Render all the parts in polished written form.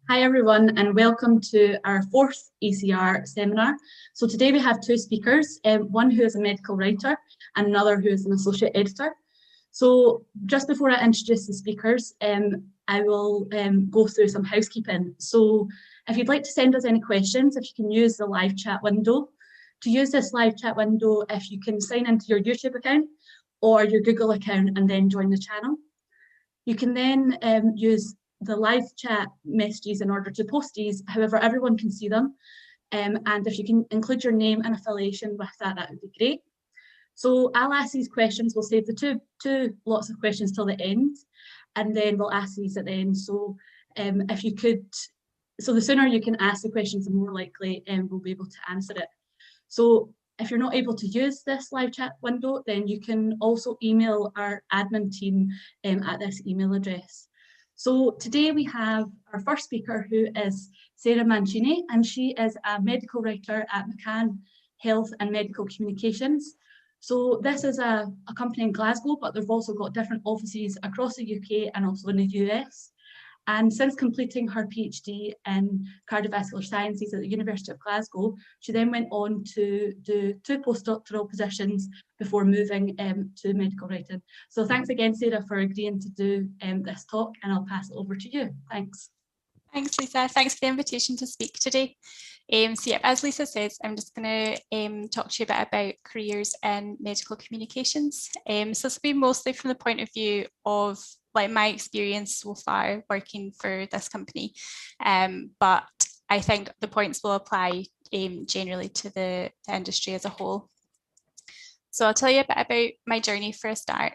Hi everyone, and welcome to our fourth ECR seminar. So today we have two speakers, one who is a medical writer and another who is an associate editor. So just before I introduce the speakers, I will go through some housekeeping. So if you'd like to send us any questions, if you can use the live chat window. To use this live chat window, if you can sign into your YouTube account or your Google account and then join the channel. You can then use the live chat messages in order to post these, however everyone can see them. And if you can include your name and affiliation with that, that would be great. So I'll ask these questions. We'll save the two lots of questions till the end, and then we'll ask these at the end. So if you could, so the sooner you can ask the questions, the more likely we'll be able to answer it. So if you're not able to use this live chat window, then you can also email our admin team at this email address. So today we have our first speaker, who is Sarah Mancini, and she is a medical writer at McCann Health and Medical Communications. So this is a company in Glasgow, but they've also got different offices across the UK and also in the US. And since completing her PhD in cardiovascular sciences at the University of Glasgow, she then went on to do 2 postdoctoral positions before moving to medical writing. So thanks again, Sarah, for agreeing to do this talk, and I'll pass it over to you. Thanks. Thanks, Lisa. Thanks for the invitation to speak today. So yeah, as Lisa says, I'm just going to talk to you a bit about careers in medical communications. So this will be mostly from the point of view of my experience so far working for this company, but I think the points will apply generally to the industry as a whole. So I'll tell you a bit about my journey for a start.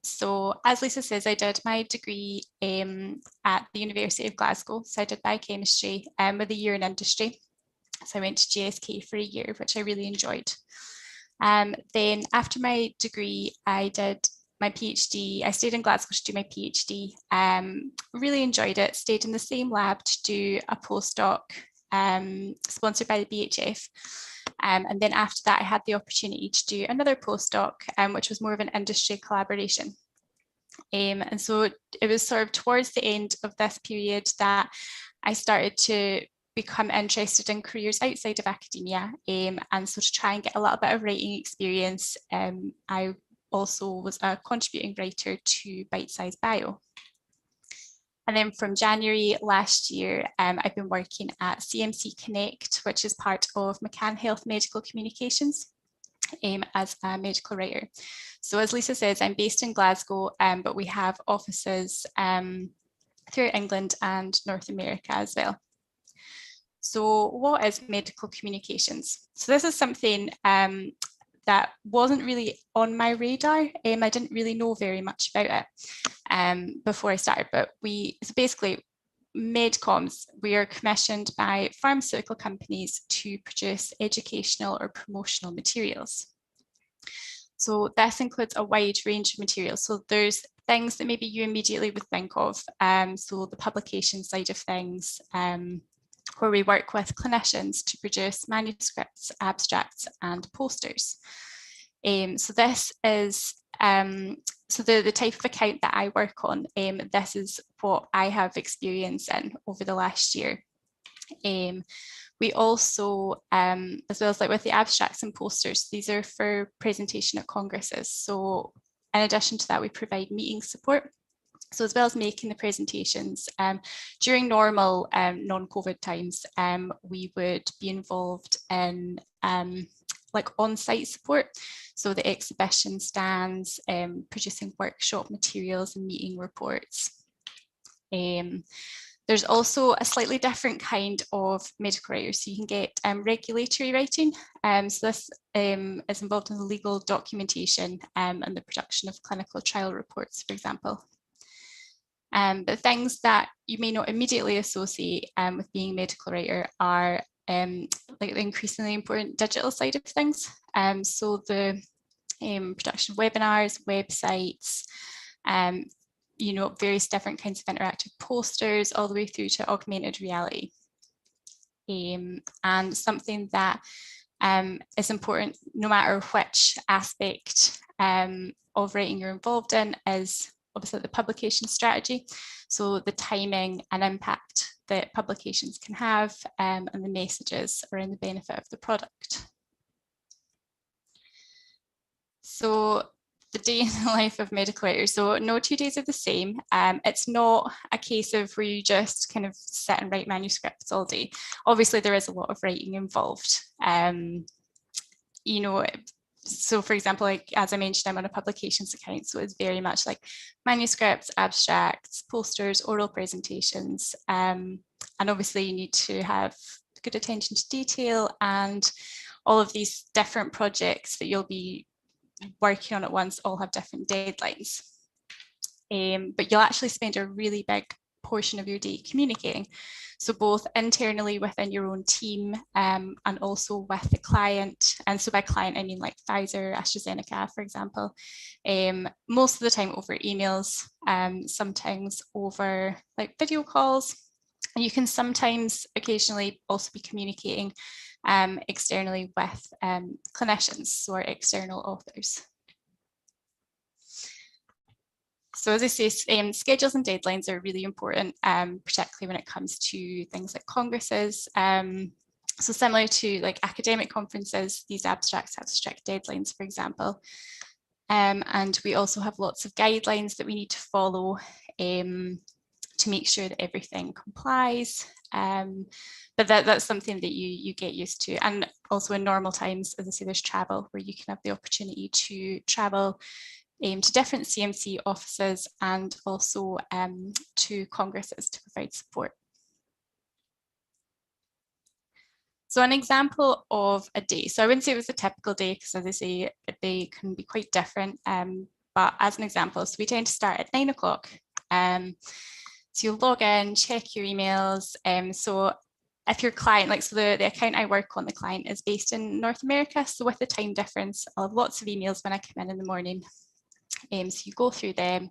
So as Lisa says, I did my degree at the University of Glasgow. So I did biochemistry with a year in industry. So I went to GSK for a year, which I really enjoyed. Then after my degree, I did my PhD. I stayed in Glasgow to do my PhD. Really enjoyed it, stayed in the same lab to do a postdoc sponsored by the BHF. And then after that, I had the opportunity to do another postdoc, which was more of an industry collaboration. And so it was sort of towards the end of this period that I started to become interested in careers outside of academia. And so to try and get a little bit of writing experience, I also was a contributing writer to Bite Size Bio. And then from January last year, I've been working at CMC Connect, which is part of McCann Health Medical Communications, as a medical writer. So as Lisa says, I'm based in Glasgow, but we have offices throughout England and North America as well. So what is medical communications? So this is something that wasn't really on my radar. I didn't really know very much about it before I started, but so basically Medcoms, we are commissioned by pharmaceutical companies to produce educational or promotional materials. So this includes a wide range of materials. So there's things that maybe you immediately would think of. So the publication side of things, where we work with clinicians to produce manuscripts, abstracts, and posters. So this is, so the type of account that I work on, this is what I have experience in over the last year. We also, as well as with the abstracts and posters, these are for presentation at congresses. So in addition to that, we provide meeting support. So as well as making the presentations, during normal non-COVID times, we would be involved in on-site support. So the exhibition stands, producing workshop materials and meeting reports. There's also a slightly different kind of medical writer. So you can get regulatory writing. So this is involved in the legal documentation and the production of clinical trial reports, for example. But things that you may not immediately associate with being a medical writer are the increasingly important digital side of things. So the production of webinars, websites, various different kinds of interactive posters, all the way through to augmented reality. And something that is important no matter which aspect of writing you're involved in is obviously the publication strategy. So the timing and impact that publications can have and the messages around the benefit of the product. So the day in the life of medical writers. So no 2 days are the same. It's not a case of where you just kind of sit and write manuscripts all day. Obviously, there is a lot of writing involved. You know, so for example, like as I mentioned, I'm on a publications account, so it's very much like manuscripts, abstracts, posters, oral presentations, and obviously you need to have good attention to detail, and all of these different projects that you'll be working on at once all have different deadlines. But you'll actually spend a really big portion of your day communicating. So both internally within your own team and also with the client. And so by client, I mean like Pfizer, AstraZeneca, for example. Most of the time over emails, sometimes over like video calls. And you can sometimes occasionally also be communicating externally with clinicians or external authors. So as I say, schedules and deadlines are really important, particularly when it comes to things like congresses. So similar to like academic conferences, these abstracts have strict deadlines, for example. And we also have lots of guidelines that we need to follow to make sure that everything complies. But that's something that you get used to. And also in normal times, as I say, there's travel where you can have the opportunity to travel to different CMC offices and also to congresses to provide support. So an example of a day, so I wouldn't say it was a typical day because as I say, a day can be quite different, but as an example, so we tend to start at 9 o'clock. So you'll log in, check your emails. So if your client, like so the account I work on, the client is based in North America. So with the time difference, I'll have lots of emails when I come in the morning. So you go through them.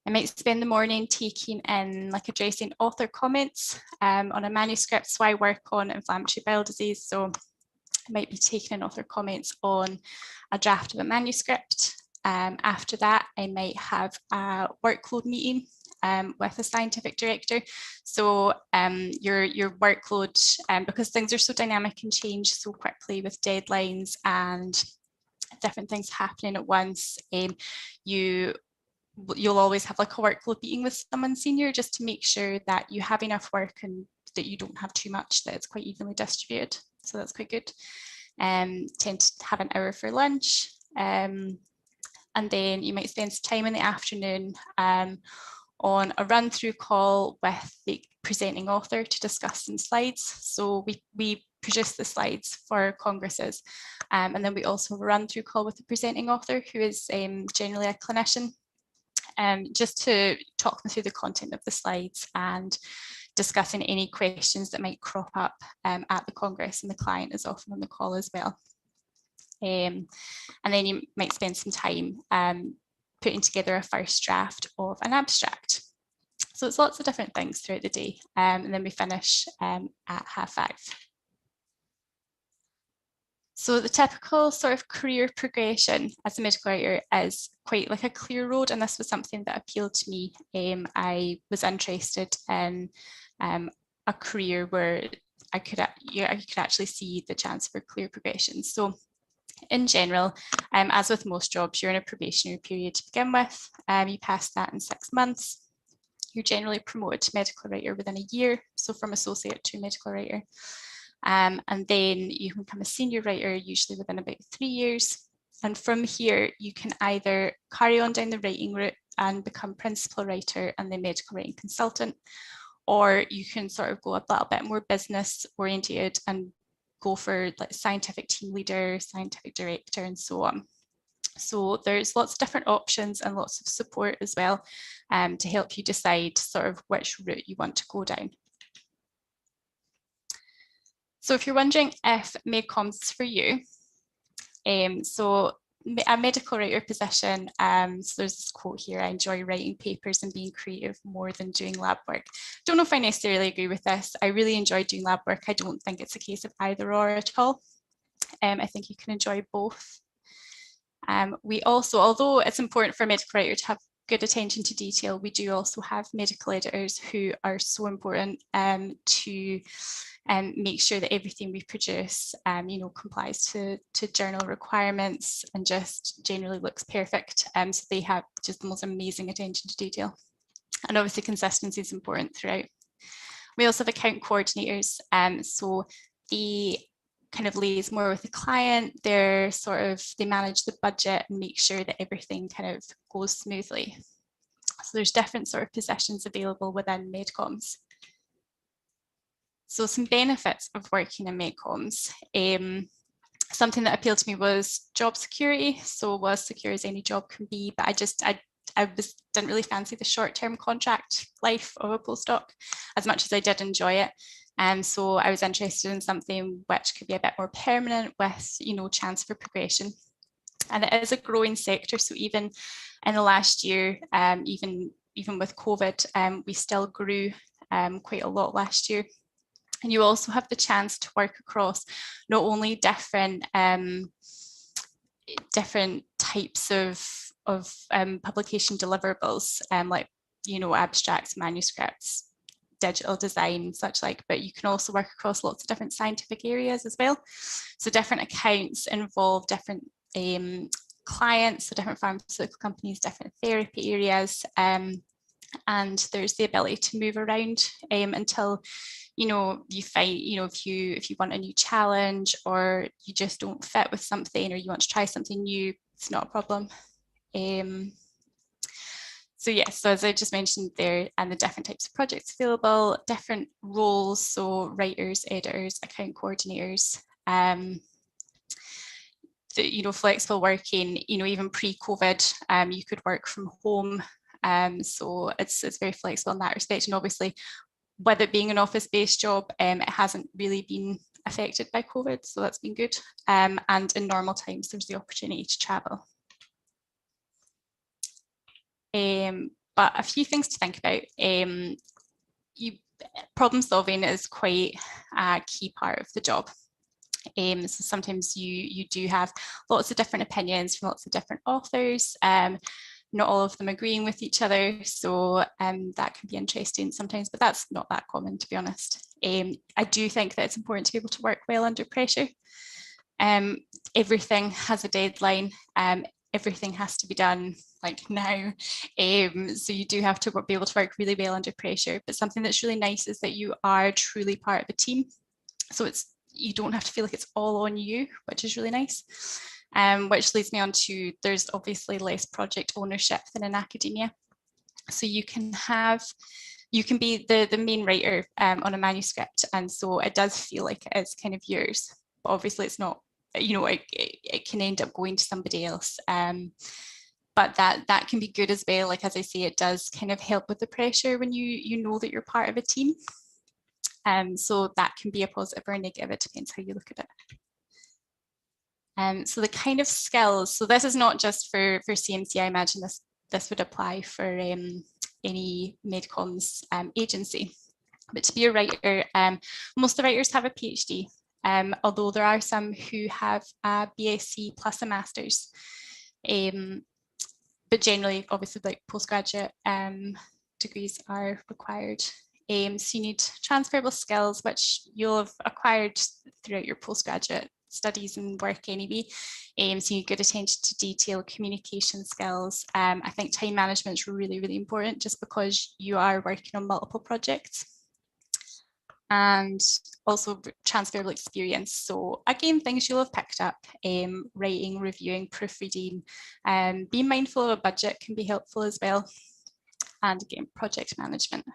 I might spend the morning taking in, like addressing author comments on a manuscript. So I work on inflammatory bowel disease. So I might be taking in author comments on a draft of a manuscript. After that, I might have a workload meeting with a scientific director. So your workload, because things are so dynamic and change so quickly with deadlines and different things happening at once, you'll always have like a workload meeting with someone senior just to make sure that you have enough work and that you don't have too much, that it's quite evenly distributed. So that's quite good. Tend to have an hour for lunch. And then you might spend some time in the afternoon on a run-through call with the presenting author to discuss some slides. So we produce the slides for congresses. And then we also have a run-through call with the presenting author, who is generally a clinician, just to talk them through the content of the slides and discussing any questions that might crop up at the Congress, and the client is often on the call as well. And then you might spend some time putting together a first draft of an abstract. So it's lots of different things throughout the day, and then we finish at 5:30. So the typical sort of career progression as a medical writer is quite like a clear road, and this was something that appealed to me. I was interested in a career where I could actually see the chance for clear progression. So in general, as with most jobs, you're in a probationary period to begin with. You pass that in 6 months. You're generally promoted to medical writer within a year, so from associate to medical writer. And then you can become a senior writer, usually within about 3 years. And from here, you can either carry on down the writing route and become principal writer and then medical writing consultant, or you can sort of go a little bit more business oriented and go for like scientific team leader, scientific director, and so on. So there's lots of different options and lots of support as well to help you decide sort of which route you want to go down. So if you're wondering if MedComms is for you, so a medical writer position, so there's this quote here: I enjoy writing papers and being creative more than doing lab work. Don't know if I necessarily agree with this. I really enjoy doing lab work. I don't think it's a case of either or at all. I think you can enjoy both. We also, although it's important for a medical writer to have good attention to detail. We do also have medical editors who are so important to make sure that everything we produce, complies to journal requirements and just generally looks perfect. So they have just the most amazing attention to detail. And obviously consistency is important throughout. We also have account coordinators. So the kind of liaise more with the client. They manage the budget and make sure that everything kind of goes smoothly. So there's different sort of positions available within medcoms. So some benefits of working in medcoms. Something that appealed to me was job security. So as secure as any job can be, but I didn't really fancy the short-term contract life of a postdoc as much as I did enjoy it. So I was interested in something which could be a bit more permanent with, chance for progression. And it is a growing sector. So even in the last year, even with COVID, we still grew quite a lot last year. And you also have the chance to work across not only different types of publication deliverables, like, abstracts, manuscripts, digital design, such like, but you can also work across lots of different scientific areas as well. So different accounts involve different clients, so different pharmaceutical companies, different therapy areas, and there's the ability to move around until you find, if you want a new challenge or you just don't fit with something or you want to try something new, it's not a problem. So yes, so as I just mentioned there, and the different types of projects available, different roles, so writers, editors, account coordinators, flexible working, even pre-COVID, you could work from home. So it's very flexible in that respect. And obviously, with it being an office-based job, it hasn't really been affected by COVID, so that's been good. And in normal times, there's the opportunity to travel. But a few things to think about. Problem solving is quite a key part of the job. So sometimes you do have lots of different opinions from lots of different authors, not all of them agreeing with each other, so that can be interesting sometimes, but that's not that common, to be honest. I do think that it's important to be able to work well under pressure. Everything has a deadline. Everything has to be done like now. So you do have to be able to work really well under pressure. But something that's really nice is that you are truly part of a team. So you don't have to feel like it's all on you, which is really nice. Which leads me on to, there's obviously less project ownership than in academia. So you can be the main writer on a manuscript. And so it does feel like it is kind of yours, but obviously it's not. It can end up going to somebody else, but that can be good as well. Like, as I say, it does kind of help with the pressure when you know that you're part of a team, so that can be a positive or a negative. It depends how you look at it. So the kind of skills, so this is not just for CMC. I imagine this would apply for any medcoms agency, but to be a writer, most of the writers have a PhD. Although there are some who have a BSc plus a master's, but generally, obviously, like postgraduate degrees are required. So you need transferable skills, which you'll have acquired throughout your postgraduate studies and work anyway. So you need good attention to detail, communication skills. I think time management is really, really important, just because you are working on multiple projects. And also transferable experience. So again, things you'll have picked up, writing, reviewing, proofreading, being mindful of a budget can be helpful as well. And again, project management.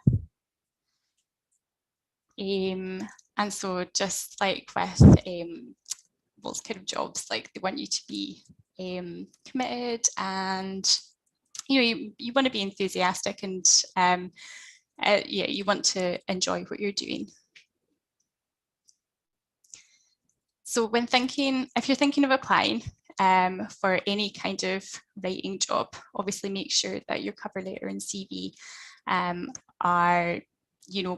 And so just like with most kind of jobs, like they want you to be committed, and you want to be enthusiastic, and yeah, you want to enjoy what you're doing. So if you're thinking of applying for any kind of writing job, obviously make sure that your cover letter and CV are,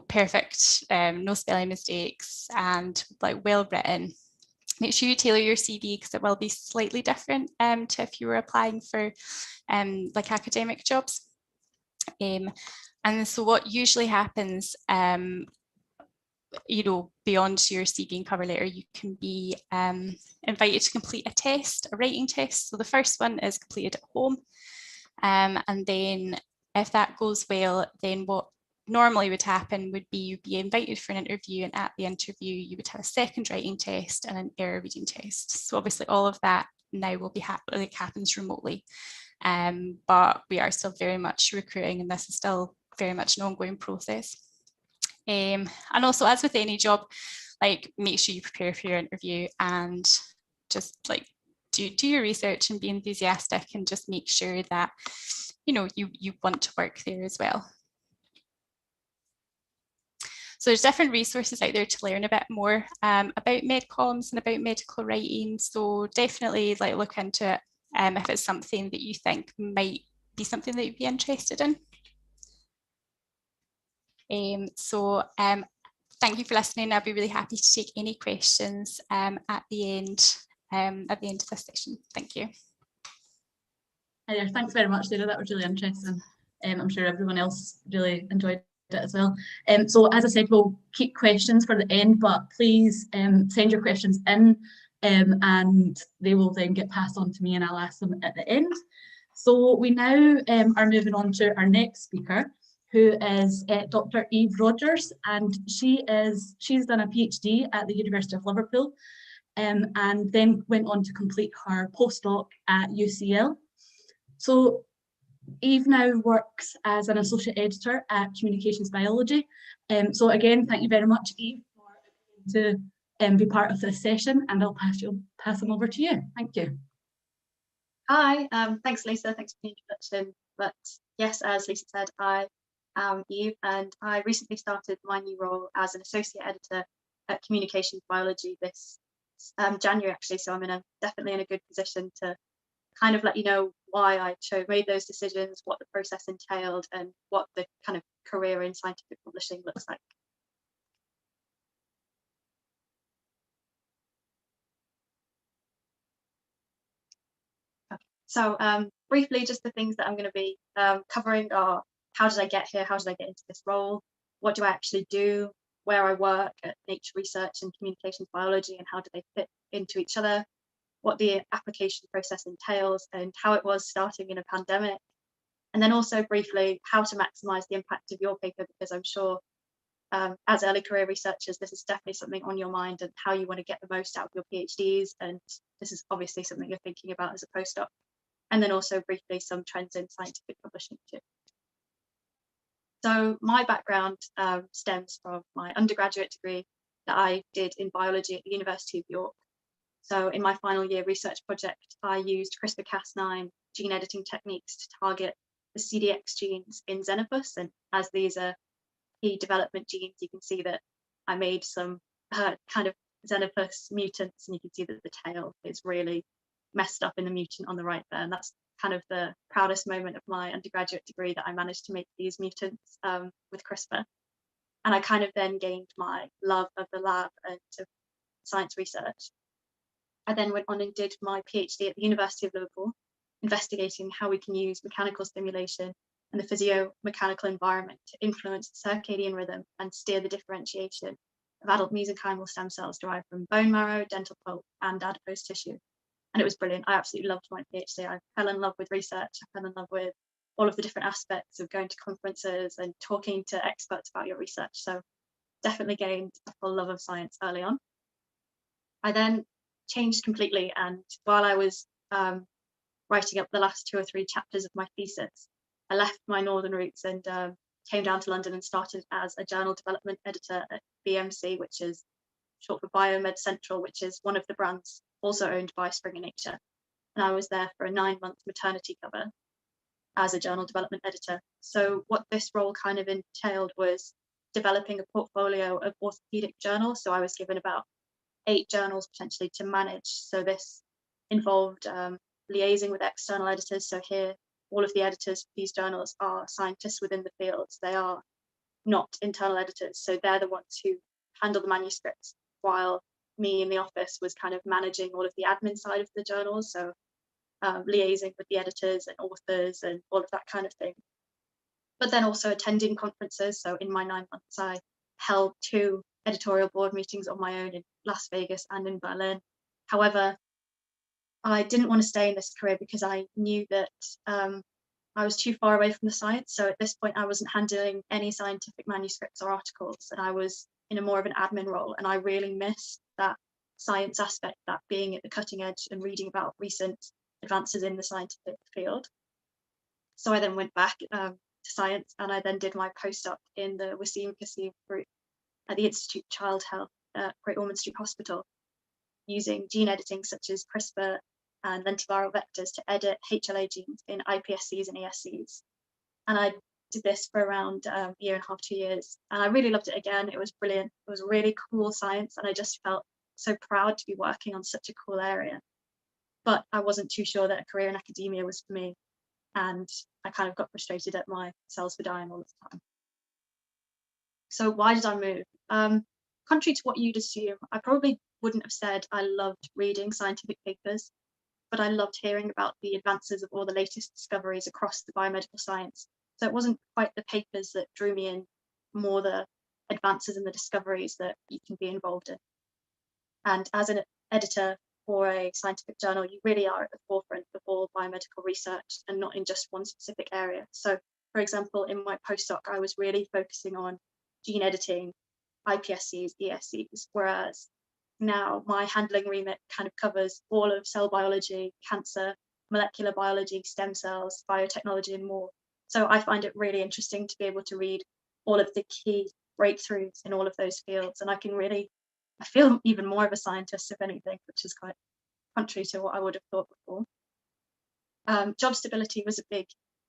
perfect, no spelling mistakes, and like well written. Make sure you tailor your CV because it will be slightly different to if you were applying for like academic jobs. And so what usually happens, you know, beyond your CV and cover letter, you can be invited to complete a test, a writing test. So the first one is completed at home. And then if that goes well, then what normally would happen would be you'd be invited for an interview, and at the interview you would have a second writing test and an error reading test. So obviously all of that now will be happens remotely, but we are still very much recruiting, and this is still very much an ongoing process. And also, as with any job, like, make sure you prepare for your interview and just like do your research and be enthusiastic, and just make sure that, you know, you want to work there as well. So there's different resources out there to learn a bit more about medcoms and about medical writing. So definitely like look into it if it's something that you think might be something that you'd be interested in. Thank you for listening. I'll be really happy to take any questions at the end of this session. Thank you. Hi there. Thanks very much, Sarah. That was really interesting. I'm sure everyone else really enjoyed it as well. So as I said, we'll keep questions for the end, but please send your questions in and they will then get passed on to me and I'll ask them at the end. So we now are moving on to our next speaker, who is Dr. Eve Rogers, and she's done a PhD at the University of Liverpool and then went on to complete her postdoc at UCL. So Eve now works as an associate editor at Communications Biology. So again, thank you very much, Eve, for to be part of this session, and I'll pass them over to you. Thank you. Hi, thanks Lisa, thanks for the introduction. But yes, as Lisa said, I am Eve, and I recently started my new role as an associate editor at Communications Biology this January actually, so I'm definitely in a good position to kind of let you know why I made those decisions, what the process entailed, and what the kind of career in scientific publishing looks like. Okay. So briefly, just the things that I'm going to be covering are: how did I get here? How did I get into this role? What do I actually do? Where I work at Nature Research and Communications Biology, and how do they fit into each other? What the application process entails, and how it was starting in a pandemic. And then also briefly, how to maximize the impact of your paper, because I'm sure as early career researchers, this is definitely something on your mind, and how you want to get the most out of your PhDs. And this is obviously something you're thinking about as a postdoc. And then also briefly, some trends in scientific publishing too. So my background stems from my undergraduate degree that I did in biology at the University of York. So in my final year research project, I used CRISPR-Cas9 gene editing techniques to target the CDX genes in Xenophus. And as these are key development genes, you can see that I made some kind of Xenophus mutants, and you can see that the tail is really messed up in the mutant on the right there. And that's kind of the proudest moment of my undergraduate degree, that I managed to make these mutants with CRISPR. And I kind of then gained my love of the lab and of science research. I then went on and did my PhD at the University of Liverpool, investigating how we can use mechanical stimulation and the physio-mechanical environment to influence the circadian rhythm and steer the differentiation of adult mesenchymal stem cells derived from bone marrow, dental pulp, and adipose tissue. And it was brilliant. I absolutely loved my PhD. I fell in love with research. I fell in love with all of the different aspects of going to conferences and talking to experts about your research. So definitely gained a full love of science early on. I then changed completely, and while I was writing up the last 2 or 3 chapters of my thesis, I left my northern roots and came down to London and started as a journal development editor at BMC, which is short for Biomed Central, which is one of the brands also owned by Springer Nature. And I was there for a 9-month maternity cover as a journal development editor. So what this role kind of entailed was developing a portfolio of orthopedic journals. So I was given about 8 journals potentially to manage. So this involved liaising with external editors. So here, all of the editors for these journals are scientists within the fields. They are not internal editors. So they're the ones who handle the manuscripts, while me in the office was kind of managing all of the admin side of the journals, so liaising with the editors and authors and all of that kind of thing. But then also attending conferences. So in my 9 months, I held 2 editorial board meetings on my own in Las Vegas and in Berlin. However, I didn't want to stay in this career because I knew that I was too far away from the science. So at this point, I wasn't handling any scientific manuscripts or articles, and I was in a more of an admin role. And I really missed that science aspect, that being at the cutting edge and reading about recent advances in the scientific field. So I then went back to science, and I then did my postdoc in the Wasim Kasim group at the Institute of Child Health at Great Ormond Street Hospital, using gene editing such as CRISPR and lentiviral vectors to edit HLA genes in iPSCs and ESCs. And I did this for around a year and a half, 2 years. And I really loved it again. It was brilliant. It was really cool science. And I just felt so proud to be working on such a cool area. But I wasn't too sure that a career in academia was for me. And I kind of got frustrated at my cells were dying all the time. So why did I move? Contrary to what you'd assume, I probably wouldn't have said I loved reading scientific papers, but I loved hearing about the advances of all the latest discoveries across the biomedical science. So it wasn't quite the papers that drew me in, more the advances and the discoveries that you can be involved in. And as an editor for a scientific journal, you really are at the forefront of all biomedical research and not in just one specific area. So, for example, in my postdoc, I was really focusing on gene editing, iPSCs, ESCs, whereas now my handling remit kind of covers all of cell biology, cancer, molecular biology, stem cells, biotechnology, and more. So I find it really interesting to be able to read all of the key breakthroughs in all of those fields. And I feel even more of a scientist, if anything, which is quite contrary to what I would have thought before. Job stability was a big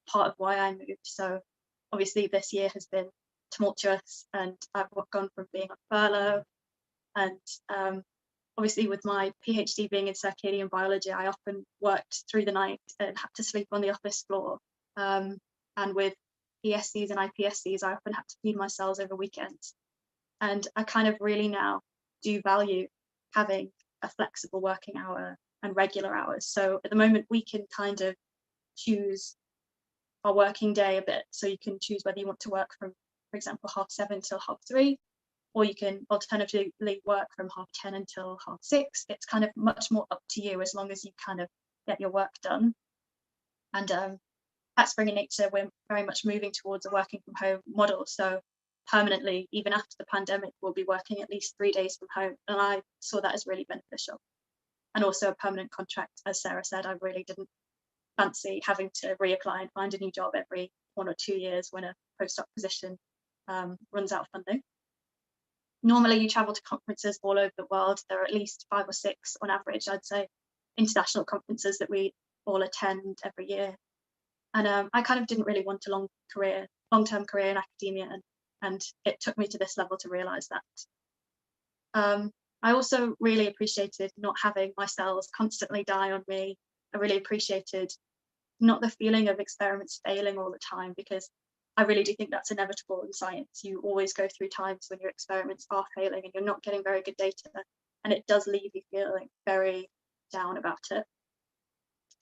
part of why I moved. So obviously this year has been tumultuous, and I've gone from being on furlough, and obviously with my PhD being in circadian biology, I often worked through the night and had to sleep on the office floor. And with ESCs and iPSCs, I often had to feed my cells over weekends. And I kind of really now do value having a flexible working hour and regular hours. So at the moment, we can kind of choose our working day a bit. So you can choose whether you want to work from, for example, 7:30 till 3:30, or you can alternatively work from 10:30 until 6:30. It's kind of much more up to you, as long as you kind of get your work done. And at Spring in Nature, we're very much moving towards a working from home model. So permanently, even after the pandemic, we'll be working at least 3 days from home. And I saw that as really beneficial. And also a permanent contract, as Sarah said, I really didn't fancy having to reapply and find a new job every 1 or 2 years when a postdoc position runs out of funding. Normally you travel to conferences all over the world. There are at least 5 or 6 on average, I'd say, international conferences that we all attend every year. And I kind of didn't really want a long-term career in academia, and it took me to this level to realize that. I also really appreciated not having my cells constantly die on me. I really appreciated not the feeling of experiments failing all the time, because I really do think that's inevitable in science. You always go through times when your experiments are failing and you're not getting very good data, and it does leave you feeling very down about it.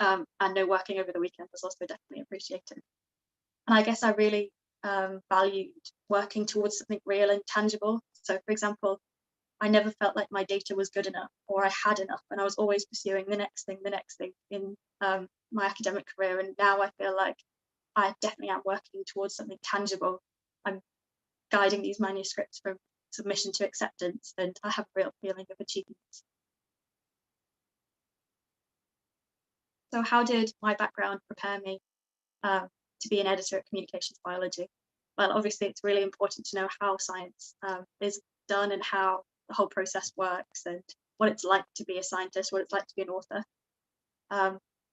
And no working over the weekend was also definitely appreciated. And I guess I really valued working towards something real and tangible. So, for example, I never felt like my data was good enough or I had enough, and I was always pursuing the next thing in my academic career. And now I feel like I definitely am working towards something tangible. I'm guiding these manuscripts from submission to acceptance, and I have a real feeling of achievement. So how did my background prepare me to be an editor at Communications Biology? Well, obviously it's really important to know how science is done and how the whole process works, and what it's like to be a scientist, what it's like to be an author.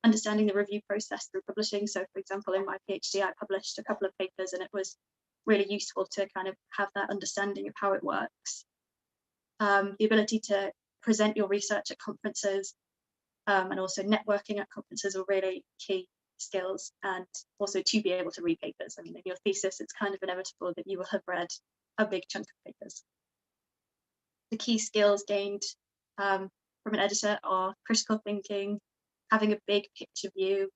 Understanding the review process through publishing. So for example, in my PhD, I published a couple of papers, and it was really useful to kind of have that understanding of how it works. The ability to present your research at conferences, and also networking at conferences are really key skills, and also to be able to read papers. I mean, in your thesis, it's kind of inevitable that you will have read a big chunk of papers. The key skills gained from an editor are critical thinking, having a big picture view,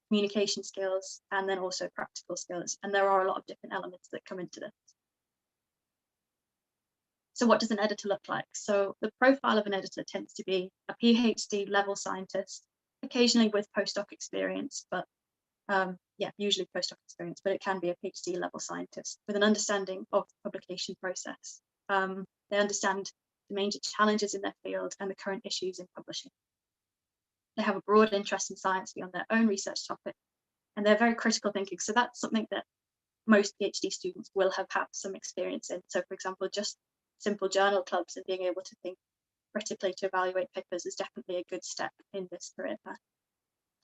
communication skills, and then also practical skills. And there are a lot of different elements that come into this. So what does an editor look like? So the profile of an editor tends to be a PhD level scientist, occasionally with postdoc experience, but yeah, usually postdoc experience, but it can be a PhD level scientist with an understanding of the publication process. They understand the major challenges in their field and the current issues in publishing. They have a broad interest in science beyond their own research topic, and they're very critical thinking. So that's something that most PhD students will have had some experience in. So for example, just simple journal clubs and being able to think critically to evaluate papers is definitely a good step in this career path.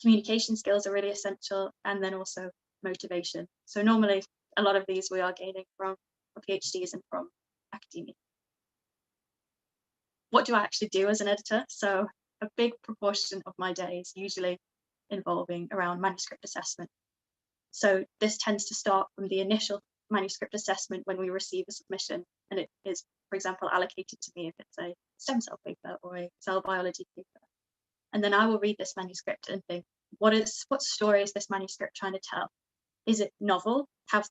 Communication skills are really essential, and then also motivation. So normally a lot of these we are gaining from PhDs and from academia. What do I actually do as an editor? So a big proportion of my day is usually involving around manuscript assessment. So this tends to start from the initial manuscript assessment when we receive a submission, and it is, for example, allocated to me if it's a stem cell paper or a cell biology paper. And then I will read this manuscript and think, what story is this manuscript trying to tell? Is it novel? Have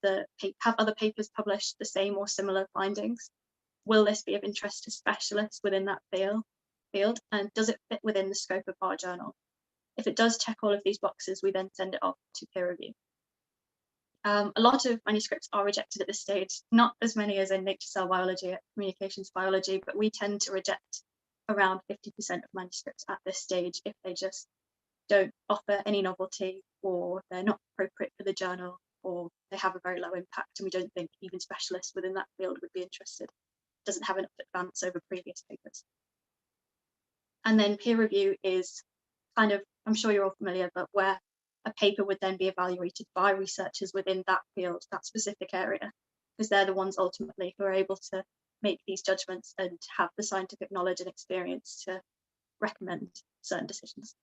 other papers published the same or similar findings? Will this be of interest to specialists within that field? And does it fit within the scope of our journal? If it does check all of these boxes, we then send it off to peer review. A lot of manuscripts are rejected at this stage, not as many as in Nature Cell Biology, Communications Biology, but we tend to reject around 50% of manuscripts at this stage if they just don't offer any novelty, or they're not appropriate for the journal, or they have a very low impact and we don't think even specialists within that field would be interested. It doesn't have enough advance over previous papers. And then peer review is kind of, I'm sure you're all familiar, but where a paper would then be evaluated by researchers within that field, that specific area, because they're the ones ultimately who are able to make these judgments and have the scientific knowledge and experience to recommend certain decisions.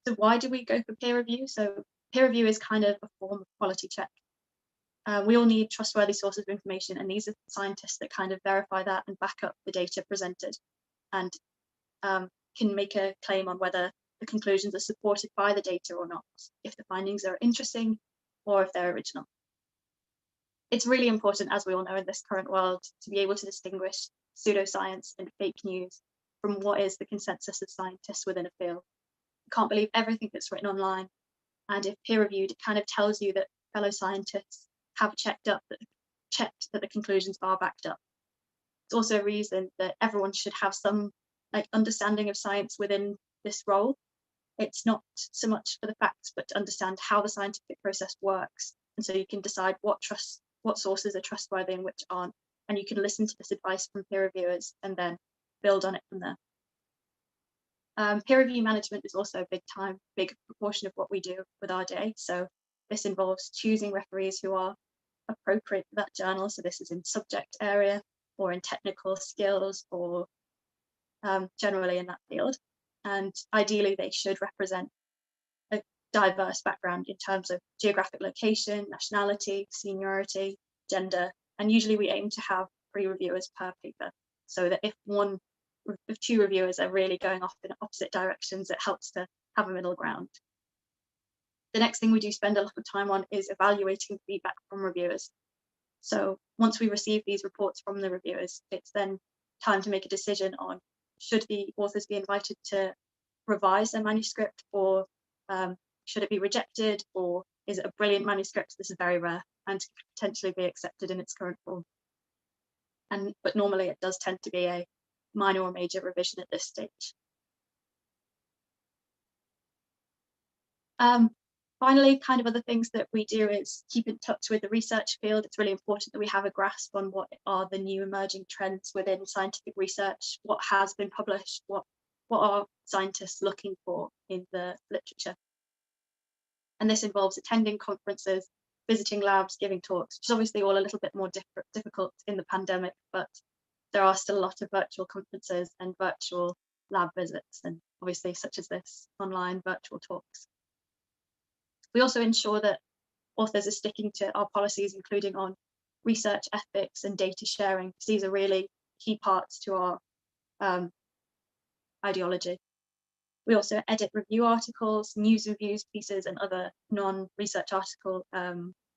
So why do we go for peer review? So peer review is kind of a form of quality check. We all need trustworthy sources of information, and these are scientists that kind of verify that and back up the data presented, and can make a claim on whether the conclusions are supported by the data or not, if the findings are interesting or if they're original. It's really important, as we all know in this current world, to be able to distinguish pseudoscience and fake news from what is the consensus of scientists within a field. You can't believe everything that's written online, and if peer reviewed, it kind of tells you that fellow scientists have checked that the conclusions are backed up. It's also a reason that everyone should have some understanding of science within this role. It's not so much for the facts, but to understand how the scientific process works, and so you can decide what sources are trustworthy and which aren't, and you can listen to this advice from peer reviewers and then build on it from there. Peer review management is also a big proportion of what we do with our day. So this involves choosing referees who are appropriate for that journal. So this is in subject area or in technical skills, or generally in that field. And ideally they should represent a diverse background in terms of geographic location, nationality, seniority, gender, and usually we aim to have 3 reviewers per paper, so that if 2 reviewers are really going off in opposite directions, it helps to have a middle ground. The next thing we do spend a lot of time on is evaluating feedback from reviewers. So once we receive these reports from the reviewers, it's then time to make a decision on should the authors be invited to revise their manuscript, or should it be rejected, or is it a brilliant manuscript? This is very rare and could potentially be accepted in its current form. But normally it does tend to be a minor or major revision at this stage. Finally, kind of other things that we do is keep in touch with the research field. It's really important that we have a grasp on what are the new emerging trends within scientific research, what has been published, what are scientists looking for in the literature. And this involves attending conferences, visiting labs, giving talks, which is obviously all a little bit more difficult in the pandemic, but there are still a lot of virtual conferences and virtual lab visits, and obviously such as this, online virtual talks. We also ensure that authors are sticking to our policies, including on research ethics and data sharing, because these are really key parts to our ideology. We also edit review articles, news reviews, pieces, and other non-research article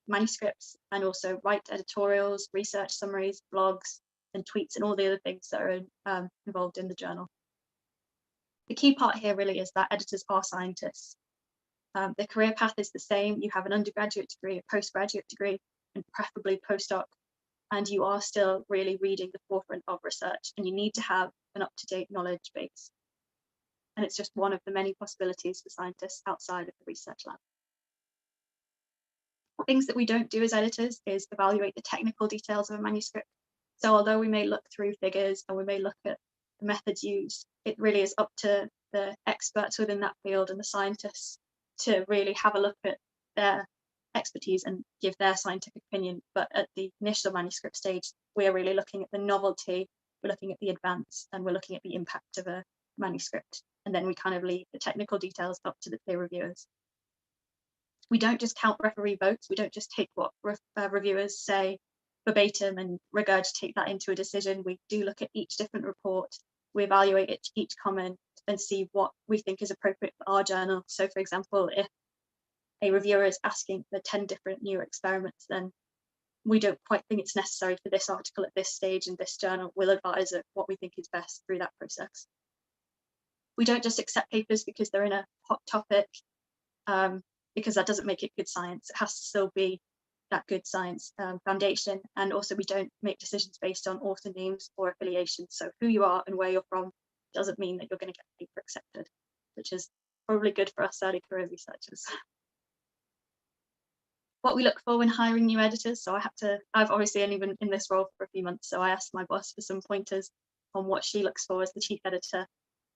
manuscripts, and also write editorials, research summaries, blogs, and tweets, and all the other things that are involved in the journal. The key part here really is that editors are scientists. The career path is the same. You have an undergraduate degree, a postgraduate degree, and preferably postdoc, and you are still really reading the forefront of research, and you need to have an up-to-date knowledge base. And it's just one of the many possibilities for scientists outside of the research lab. Things that we don't do as editors is evaluate the technical details of a manuscript. So although we may look through figures and we may look at the methods used, it really is up to the experts within that field and the scientists to really have a look at their expertise and give their scientific opinion. But at the initial manuscript stage, we're really looking at the novelty, we're looking at the advance, and we're looking at the impact of a manuscript. And then we kind of leave the technical details up to the peer reviewers. We don't just count referee votes. We don't just take what reviewers say verbatim and regurgitate that into a decision. We do look at each different report. We evaluate each comment and see what we think is appropriate for our journal. So for example, if a reviewer is asking for 10 different new experiments, then we don't quite think it's necessary for this article at this stage in this journal. We'll advise it what we think is best through that process. We don't just accept papers because they're in a hot topic, because that doesn't make it good science. It has to still be that good science foundation. And also we don't make decisions based on author names or affiliations. So who you are and where you're from doesn't mean that you're going to get a paper accepted, which is probably good for us early career researchers. What we look for when hiring new editors. So I've obviously only been in this role for a few months, so I asked my boss for some pointers on what she looks for as the chief editor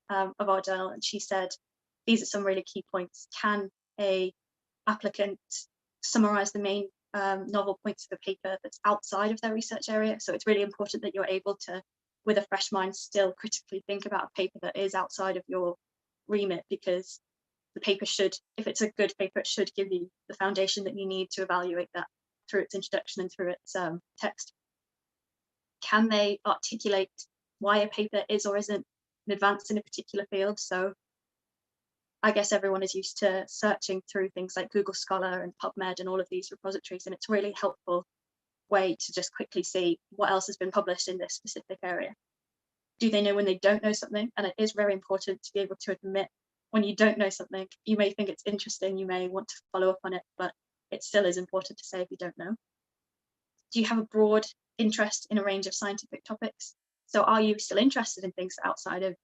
of our journal, and she said these are some really key points. Can a applicant summarize the main novel points of a paper that's outside of their research area? So it's really important that you're able to, with a fresh mind, still critically think about a paper that is outside of your remit, because the paper should, if it's a good paper, it should give you the foundation that you need to evaluate that through its introduction and through its text. Can they articulate why a paper is or isn't an advance in a particular field? So I guess everyone is used to searching through things like Google Scholar and PubMed and all of these repositories, and it's a really helpful way to just quickly see what else has been published in this specific area. Do they know when they don't know something? And it is very important to be able to admit when you don't know something. You may think it's interesting, you may want to follow up on it, but it still is important to say if you don't know. Do you have a broad interest in a range of scientific topics? So are you still interested in things outside of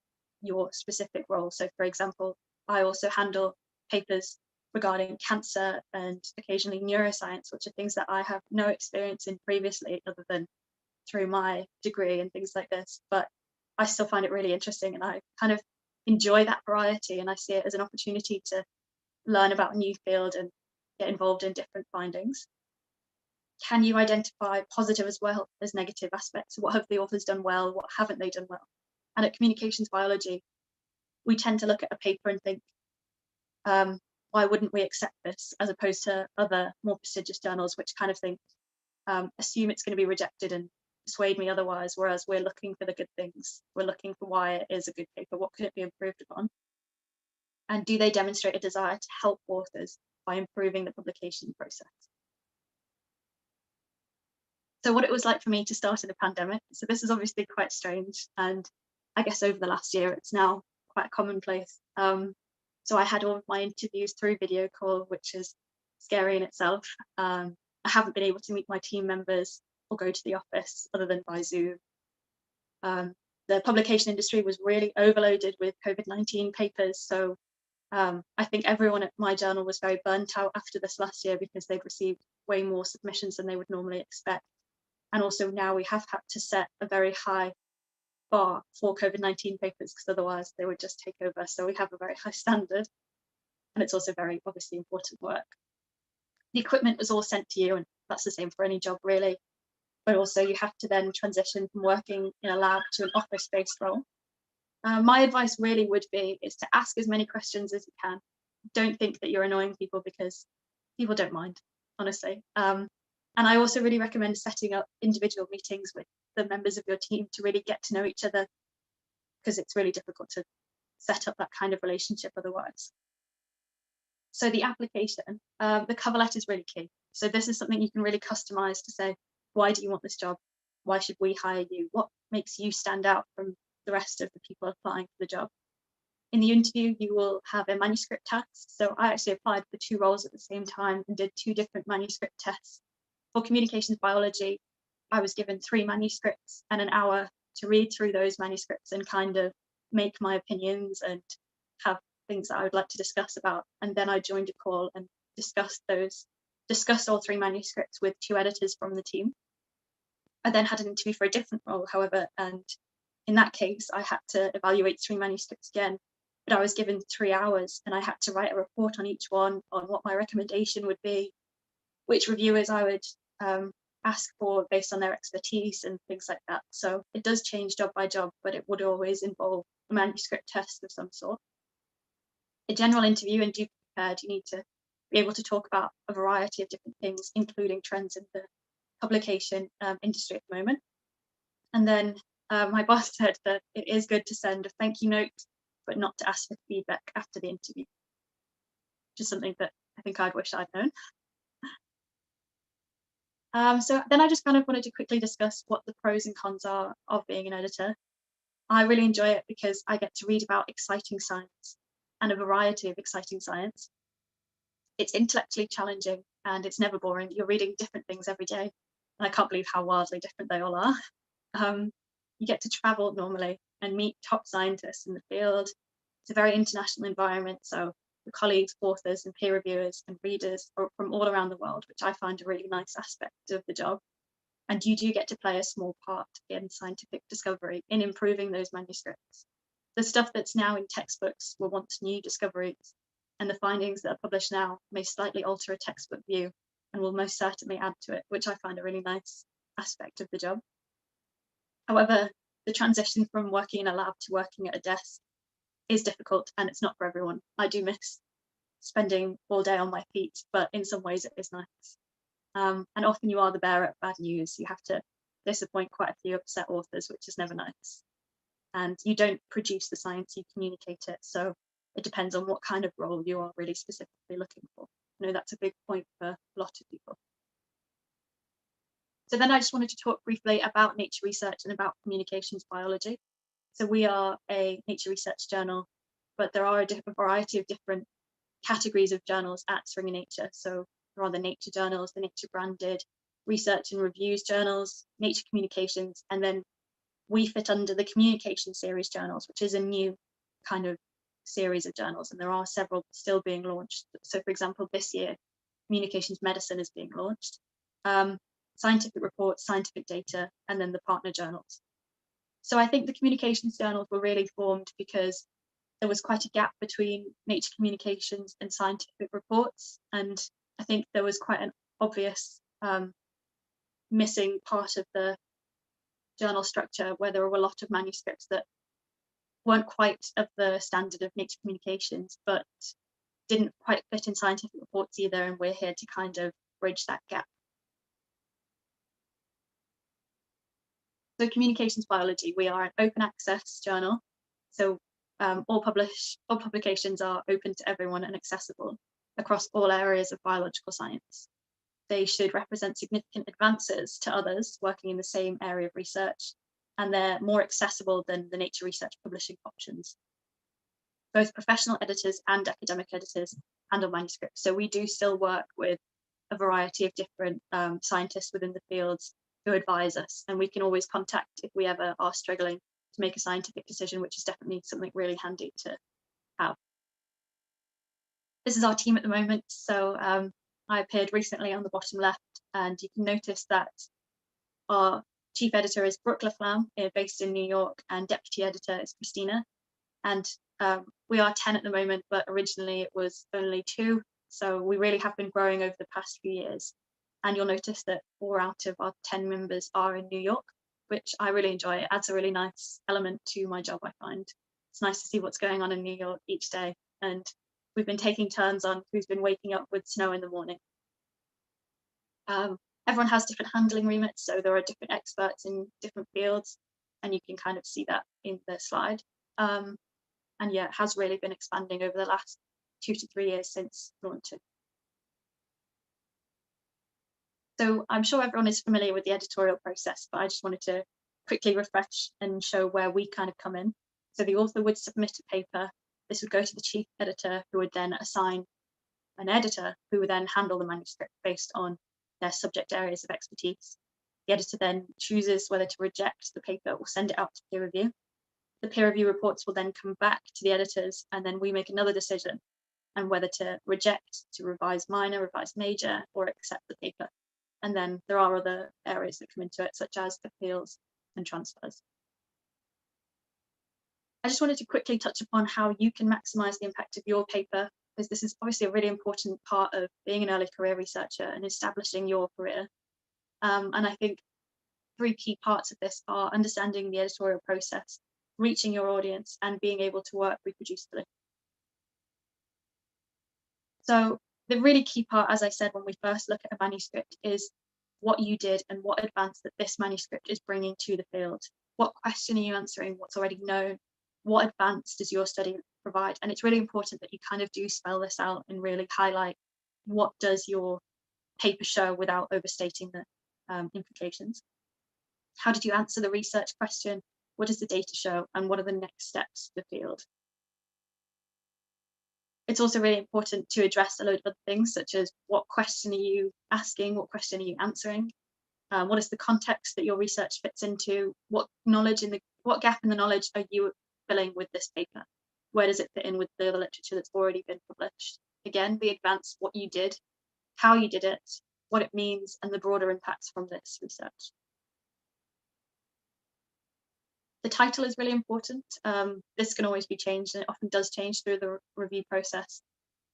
your specific role? So for example, I also handle papers regarding cancer and occasionally neuroscience, which are things that I have no experience in previously other than through my degree and things like this. But I still find it really interesting, and I kind of enjoy that variety, and I see it as an opportunity to learn about a new field and get involved in different findings. Can you identify positive as well as negative aspects? What have the authors done well? What haven't they done well? And at communications biology, we tend to look at a paper and think, why wouldn't we accept this, as opposed to other more prestigious journals, which kind of think, assume it's going to be rejected and persuade me otherwise, whereas we're looking for the good things. We're looking for why it is a good paper, what could it be improved upon? And do they demonstrate a desire to help authors by improving the publication process? So what it was like for me to start in a pandemic. So this is obviously quite strange, and I guess over the last year it's now quite commonplace. So I had all of my interviews through video call, which is scary in itself. I haven't been able to meet my team members or go to the office other than by Zoom. The publication industry was really overloaded with COVID-19 papers, so I think everyone at my journal was very burnt out after this last year because they'd received way more submissions than they would normally expect. And also now we have had to set a very high bar for COVID-19 papers, because otherwise they would just take over. So we have a very high standard, and it's also very obviously important work. The equipment was all sent to you, and that's the same for any job really. But also you have to then transition from working in a lab to an office-based role. My advice really would be is to ask as many questions as you can. Don't think that you're annoying people, because people don't mind, honestly. And I also really recommend setting up individual meetings with the members of your team to really get to know each other, because it's really difficult to set up that kind of relationship otherwise. So the application, the cover letter is really key. So this is something you can really customize to say, why do you want this job? Why should we hire you? What makes you stand out from the rest of the people applying for the job? In the interview, you will have a manuscript test. So I actually applied for 2 roles at the same time and did 2 different manuscript tests. For communications biology, I was given 3 manuscripts and an hour to read through those manuscripts and kind of make my opinions and have things that I would like to discuss about. And then I joined a call and discussed all 3 manuscripts with 2 editors from the team. I then had an interview for a different role, however, and in that case, I had to evaluate 3 manuscripts again, but I was given 3 hours and I had to write a report on each one, on what my recommendation would be, which reviewers I would ask for based on their expertise and things like that. So it does change job by job, but it would always involve a manuscript test of some sort. A general interview, and do be prepared, you need to be able to talk about a variety of different things, including trends in the publication industry at the moment. And then my boss said that it is good to send a thank you note, but not to ask for feedback after the interview, which is something that I think I'd wish I'd known. So then I just kind of wanted to quickly discuss what the pros and cons are of being an editor. I really enjoy it because I get to read about exciting science and a variety of exciting science. It's intellectually challenging and it's never boring. You're reading different things every day, and I can't believe how wildly different they all are. You get to travel normally and meet top scientists in the field. It's a very international environment, so the colleagues, authors and peer reviewers and readers are from all around the world, which I find a really nice aspect of the job. And you do get to play a small part in scientific discovery, in improving those manuscripts. The stuff that's now in textbooks were once new discoveries, and the findings that are published now may slightly alter a textbook view and will most certainly add to it, which I find a really nice aspect of the job. However, the transition from working in a lab to working at a desk is difficult, and it's not for everyone. I do miss spending all day on my feet, but in some ways it is nice. And often you are the bearer of bad news. You have to disappoint quite a few upset authors, which is never nice. And you don't produce the science, you communicate it. So it depends on what kind of role you are really specifically looking for. I know that's a big point for a lot of people. So then I just wanted to talk briefly about nature research and about communications biology. So we are a nature research journal, but there are a variety of different categories of journals at Springer Nature. So there are the nature journals, the nature branded, research and reviews journals, nature communications, and then we fit under the communication series journals, which is a new kind of series of journals, and there are several still being launched. So for example, this year, communications medicine is being launched, scientific reports, scientific data, and then the partner journals. So I think the communications journals were really formed because there was quite a gap between nature communications and scientific reports, and I think there was quite an obvious missing part of the journal structure where there were a lot of manuscripts that weren't quite of the standard of nature communications, but didn't quite fit in scientific reports either, and we're here to kind of bridge that gap. So communications biology, we are an open access journal, so all publications are open to everyone and accessible across all areas of biological science. They should represent significant advances to others working in the same area of research, and they're more accessible than the nature research publishing options. Both professional editors and academic editors handle manuscripts, so we do still work with a variety of different scientists within the fields who advise us, and we can always contact if we ever are struggling to make a scientific decision, which is definitely something really handy to have. This is our team at the moment. So I appeared recently on the bottom left, and you can notice that our chief editor is Brooke Laflamme, based in New York, and deputy editor is Christina. And we are 10 at the moment, but originally it was only 2. So we really have been growing over the past few years. And you'll notice that 4 out of our 10 members are in New York, which I really enjoy. It adds a really nice element to my job, I find. It's nice to see what's going on in New York each day. And we've been taking turns on who's been waking up with snow in the morning. Everyone has different handling remits, so there are different experts in different fields, and you can kind of see that in the slide. And yeah, it has really been expanding over the last 2 to 3 years since launching. So I'm sure everyone is familiar with the editorial process, but I just wanted to quickly refresh and show where we kind of come in. So the author would submit a paper. This would go to the chief editor, who would then assign an editor who would then handle the manuscript based on their subject areas of expertise. The editor then chooses whether to reject the paper or send it out to peer review. The peer review reports will then come back to the editors, and then we make another decision on whether to reject, to revise minor, revise major, or accept the paper. And then there are other areas that come into it, such as appeals and transfers. I just wanted to quickly touch upon how you can maximise the impact of your paper, because this is obviously a really important part of being an early career researcher and establishing your career. And I think 3 key parts of this are understanding the editorial process, reaching your audience, and being able to work reproducibly. So the really key part, as I said, when we first look at a manuscript, is what you did and what advance that this manuscript is bringing to the field. What question are you answering? What's already known? What advance does your study provide? And it's really important that you kind of do spell this out and really highlight what does your paper show without overstating the implications. How did you answer the research question? What does the data show? And what are the next steps for the field? It's also really important to address a load of other things, such as what question are you asking? What question are you answering? What is the context that your research fits into? What gap in the knowledge are you filling with this paper? Where does it fit in with the other literature that's already been published? Again, we advance what you did, how you did it, what it means, and the broader impacts from this research. The title is really important. This can always be changed, and it often does change through the review process.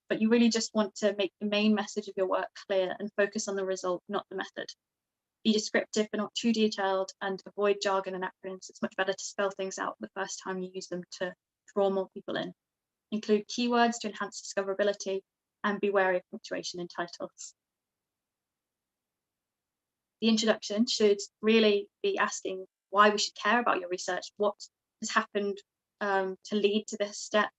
But you really just want to make the main message of your work clear and focus on the result, not the method. Be descriptive but not too detailed, and avoid jargon and acronyms. It's much better to spell things out the first time you use them to draw more people in. Include keywords to enhance discoverability, and be wary of punctuation in titles. The introduction should really be asking why we should care about your research, what has happened to lead to this step,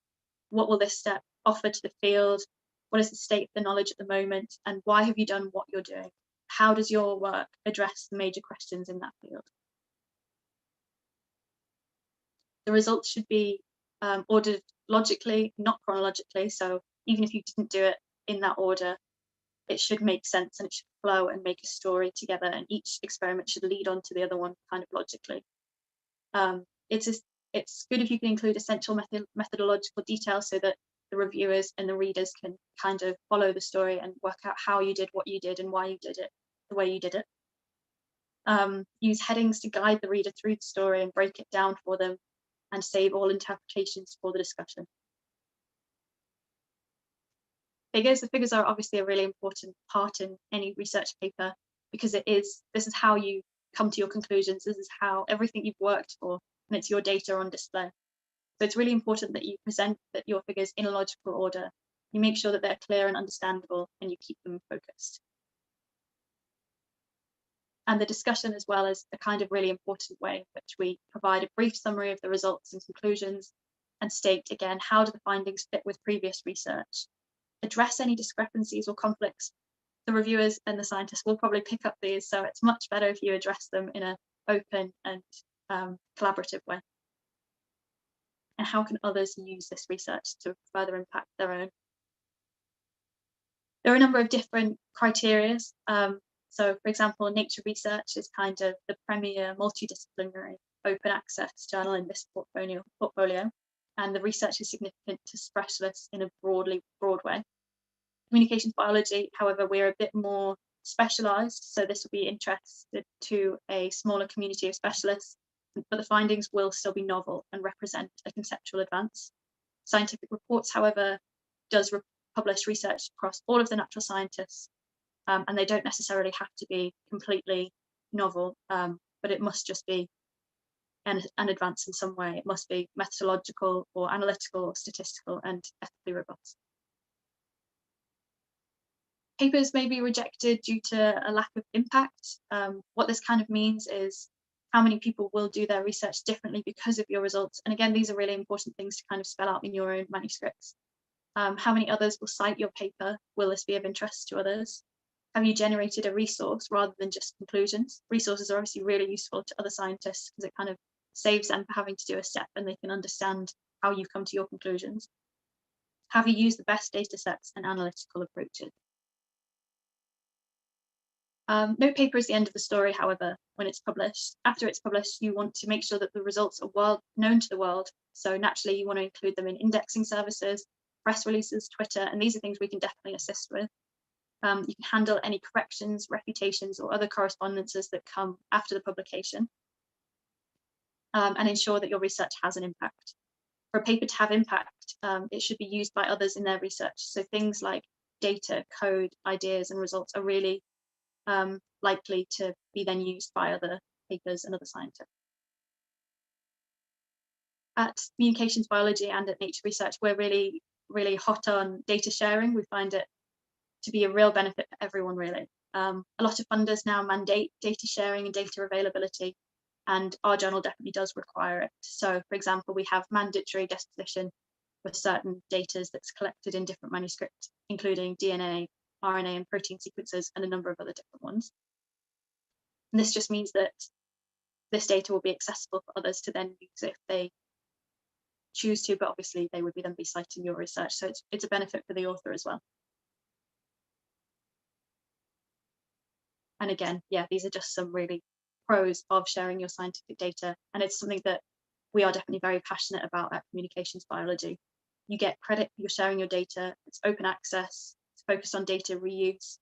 what will this step offer to the field, what is the state of the knowledge at the moment, and why have you done what you're doing? How does your work address the major questions in that field? The results should be ordered logically, not chronologically. So even if you didn't do it in that order, it should make sense and it should flow and make a story together, and each experiment should lead on to the other one kind of logically. It's good if you can include essential methodological details so that the reviewers and the readers can kind of follow the story and work out how you did what you did and why you did it the way you did it. Use headings to guide the reader through the story and break it down for them, and save all interpretations for the discussion. The figures are obviously a really important part in any research paper, because this is how you come to your conclusions. This is how everything you've worked for, and it's your data on display. So it's really important that you present your figures in a logical order. You make sure that they're clear and understandable, and you keep them focused. And the discussion as well is a kind of really important way in which we provide a brief summary of the results and conclusions, and state again, how do the findings fit with previous research? Address any discrepancies or conflicts. The reviewers and the scientists will probably pick up these, so it's much better if you address them in an open and collaborative way. And how can others use this research to further impact their own? There are a number of different criteria. So, for example, Nature Research is kind of the premier multidisciplinary open access journal in this portfolio, and the research is significant to specialists in a broad way. Communications biology, however, we're a bit more specialised, so this will be interested to a smaller community of specialists, but the findings will still be novel and represent a conceptual advance. Scientific Reports, however, does publish research across all of the natural scientists, and they don't necessarily have to be completely novel, but it must just be an advance in some way. It must be methodological or analytical or statistical and ethically robust. Papers may be rejected due to a lack of impact. What this kind of means is how many people will do their research differently because of your results. And again, these are really important things to kind of spell out in your own manuscripts. How many others will cite your paper? Will this be of interest to others? Have you generated a resource rather than just conclusions? Resources are obviously really useful to other scientists because it kind of saves them for having to do a step and they can understand how you've come to your conclusions. Have you used the best data sets and analytical approaches? No paper is the end of the story, however, when it's published. After it's published, you want to make sure that the results are well known to the world. So naturally, you want to include them in indexing services, press releases, Twitter, and these are things we can definitely assist with. You can handle any corrections, reputations, or other correspondences that come after the publication, and ensure that your research has an impact. For a paper to have impact, it should be used by others in their research. So things like data, code, ideas, and results are really likely to be then used by other papers and other scientists. At Communications Biology and at Nature Research, we're really hot on data sharing. We find it to be a real benefit for everyone, really. A lot of funders now mandate data sharing and data availability, and our journal definitely does require it. So, for example, we have mandatory disposition for certain data that's collected in different manuscripts, including DNA, RNA, and protein sequences, and a number of other different ones. And this just means that this data will be accessible for others to then use if they choose to, but obviously they would then be citing your research. So it's a benefit for the author as well. And again, yeah, these are just some really pros of sharing your scientific data. And it's something that we are definitely very passionate about at Communications Biology. You get credit for sharing your data. It's open access. It's focused on data reuse.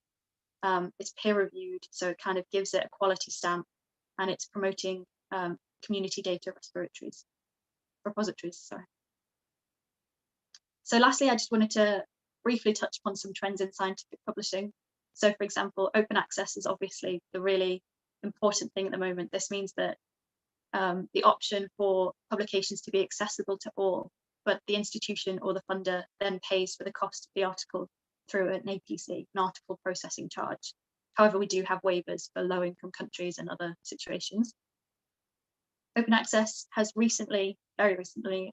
It's peer reviewed, so it kind of gives it a quality stamp, and it's promoting community data repositories. Sorry. So lastly, I just wanted to briefly touch upon some trends in scientific publishing. So for example, open access is obviously the really important thing at the moment. This means that the option for publications to be accessible to all, but the institution or the funder then pays for the cost of the article through an APC, an article processing charge. However, we do have waivers for low-income countries and other situations. Open access has very recently,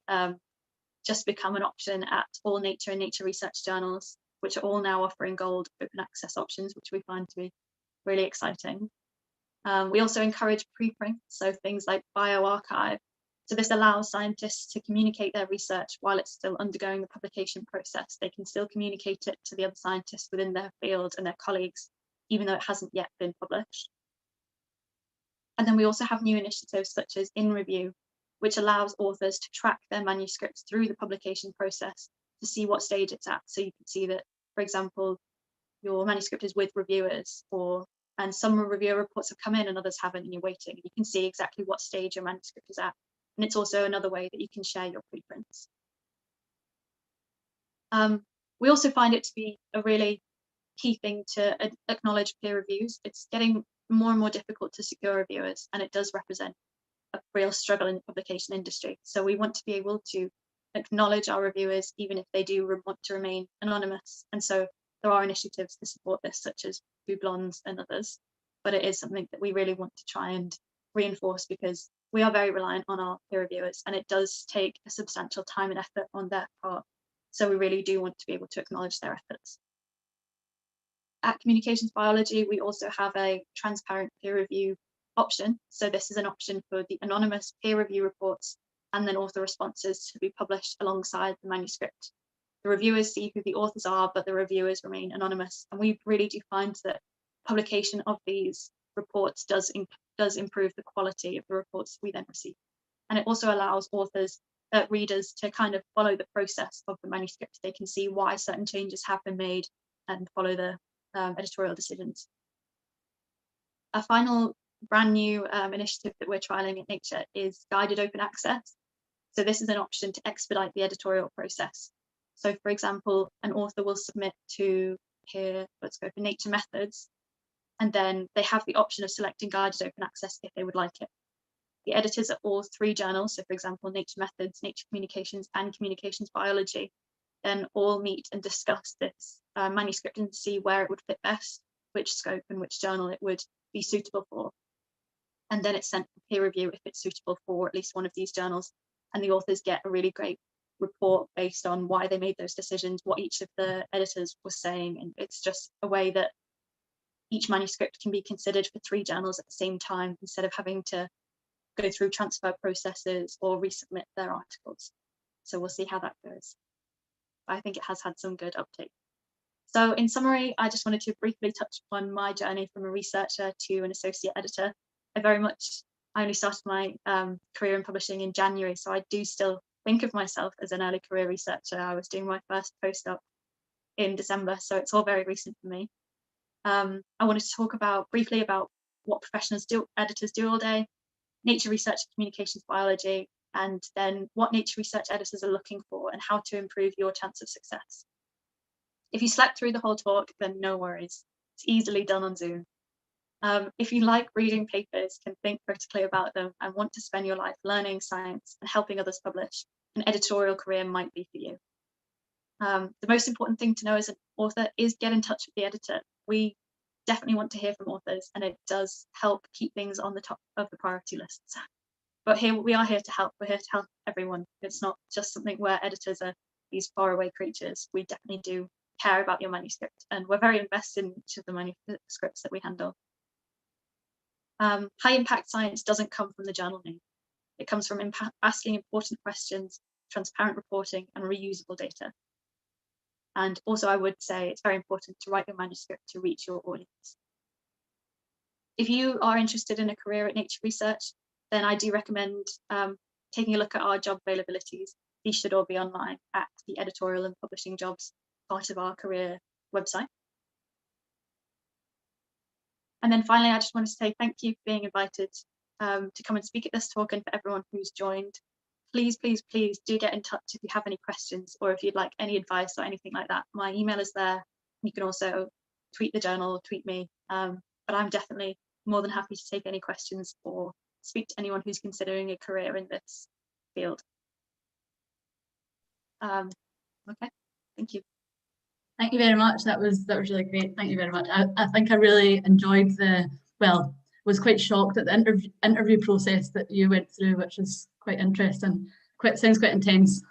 just become an option at all Nature and Nature Research journals, which are all now offering gold open access options, which we find to be really exciting. We also encourage preprints, so things like bioarchive. So this allows scientists to communicate their research while it's still undergoing the publication process. They can still communicate it to the other scientists within their field and their colleagues, even though it hasn't yet been published. And then we also have new initiatives such as In Review, which allows authors to track their manuscripts through the publication process to see what stage it's at. So you can see that, for example, your manuscript is with reviewers, and some reviewer reports have come in and others haven't, and you're waiting. You can see exactly what stage your manuscript is at. And it's also another way that you can share your preprints. We also find it to be a really key thing to acknowledge peer reviews. It's getting more and more difficult to secure reviewers, and it does represent a real struggle in the publication industry. So we want to be able to acknowledge our reviewers, even if they do want to remain anonymous. And so there are initiatives to support this, such as Boublons and others, but it is something that we really want to try and reinforce because we are very reliant on our peer reviewers, and it does take a substantial time and effort on their part. So we really do want to be able to acknowledge their efforts. At Communications Biology, we also have a transparent peer review option. So this is an option for the anonymous peer review reports and then author responses to be published alongside the manuscript. The reviewers see who the authors are, but the reviewers remain anonymous. And we really do find that publication of these reports does improve the quality of the reports we then receive. And it also allows readers to kind of follow the process of the manuscript. They can see why certain changes have been made and follow the editorial decisions. A final brand new initiative that we're trialing at Nature is guided open access. So this is an option to expedite the editorial process. So for example, an author will submit to let's go for Nature Methods, and then they have the option of selecting guided open access if they would like it. The editors at all three journals, so for example, Nature Methods, Nature Communications, and Communications Biology, then all meet and discuss this manuscript and see where it would fit best, which scope and which journal it would be suitable for. And then it's sent for peer review if it's suitable for at least one of these journals. And the authors get a really great report based on why they made those decisions, what each of the editors was saying. And it's just a way that each manuscript can be considered for 3 journals at the same time, instead of having to go through transfer processes or resubmit their articles. So we'll see how that goes. I think it has had some good uptake. So in summary, I just wanted to briefly touch upon my journey from a researcher to an associate editor. I only started my career in publishing in January, so I do still think of myself as an early career researcher. I was doing my first postdoc in December, so it's all very recent for me. I wanted to talk briefly about what editors do all day, nature research and communications biology, and then what nature research editors are looking for and how to improve your chance of success. If you slept through the whole talk, then no worries. It's easily done on Zoom. If you like reading papers, can think critically about them, and want to spend your life learning science and helping others publish, an editorial career might be for you. The most important thing to know as an author is get in touch with the editor. We definitely want to hear from authors, and it does help keep things on the top of the priority lists. But we are here to help. We're here to help everyone. It's not just something where editors are these faraway creatures. We definitely do care about your manuscript, and we're very invested in each of the manuscripts that we handle. High impact science doesn't come from the journal name. It comes from asking important questions, transparent reporting, and reusable data. And also, I would say it's very important to write your manuscript to reach your audience. If you are interested in a career at Nature Research, then I do recommend taking a look at our job availabilities. These should all be online at the editorial and publishing jobs part of our career website. And then finally, I just want to say thank you for being invited to come and speak at this talk, and for everyone who's joined. Please, please, please do get in touch if you have any questions, or if you'd like any advice or anything like that. My email is there. You can also tweet the journal, tweet me, but I'm definitely more than happy to take any questions or speak to anyone who's considering a career in this field. Okay, thank you. Thank you very much. That was really great. Thank you very much. I think I really enjoyed was quite shocked at the interview process that you went through, which is quite interesting. Sounds quite intense.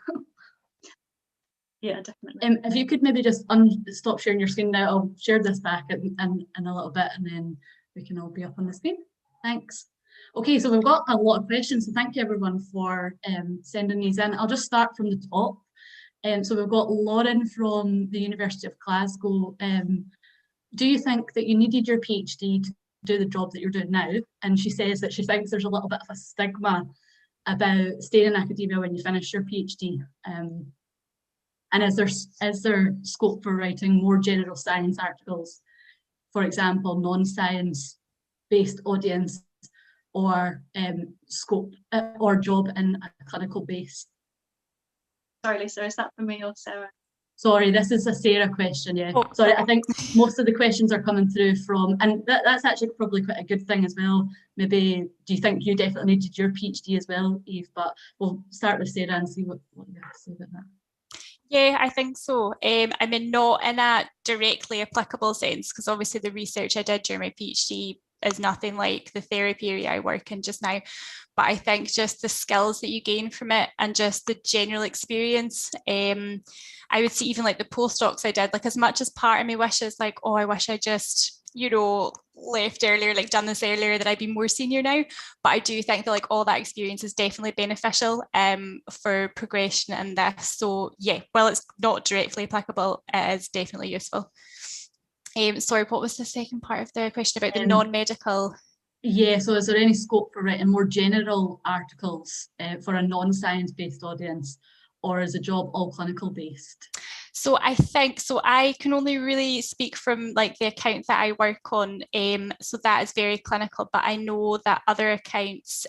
Yeah, definitely. If you could maybe just stop sharing your screen now, I'll share this back in a little bit, and then we can all be up on the screen. Thanks. Okay, so we've got a lot of questions, so thank you everyone for sending these in. I'll just start from the top. So we've got Lauren from the University of Glasgow. Do you think that you needed your PhD to do the job that you're doing now? And she says that she thinks there's a little bit of a stigma about staying in academia when you finish your PhD. And is there scope for writing more general science articles, for example, non-science based audience, or scope or job in a clinical base? Sorry, Lisa, is that for me or Sarah? Sorry, this is a Sarah question, yeah. Oh, sorry, I think most of the questions are coming through from, and that's actually probably quite a good thing as well. Maybe, do you think you definitely needed your PhD as well, Eve? But we'll start with Sarah and see what you have to say about that. Yeah, I think so. I mean, not in a directly applicable sense, because obviously the research I did during my PhD is nothing like the therapy area I work in just now. But I think just the skills that you gain from it and just the general experience, I would see even like the postdocs I did, like as much as part of me wishes like, oh, I wish I just, left earlier, like done this earlier, that I'd be more senior now. But I do think that like all that experience is definitely beneficial for progression in this. So yeah, while it's not directly applicable, it is definitely useful. Sorry, what was the second part of the question about the non-medical? Yeah, so is there any scope for writing more general articles for a non-science based audience, or is the job all clinical based? So I think, so I can only really speak from like the account that I work on, so that is very clinical, but I know that other accounts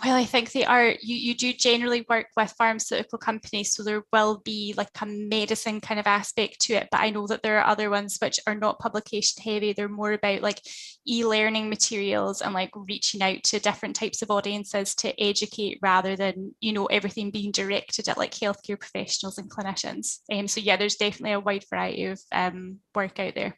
Well, I think they are, you do generally work with pharmaceutical companies, so there will be like a medicine kind of aspect to it, but I know that there are other ones which are not publication heavy. They're more about like e-learning materials and like reaching out to different types of audiences to educate rather than, you know, everything being directed at like healthcare professionals and clinicians. So yeah, there's definitely a wide variety of work out there.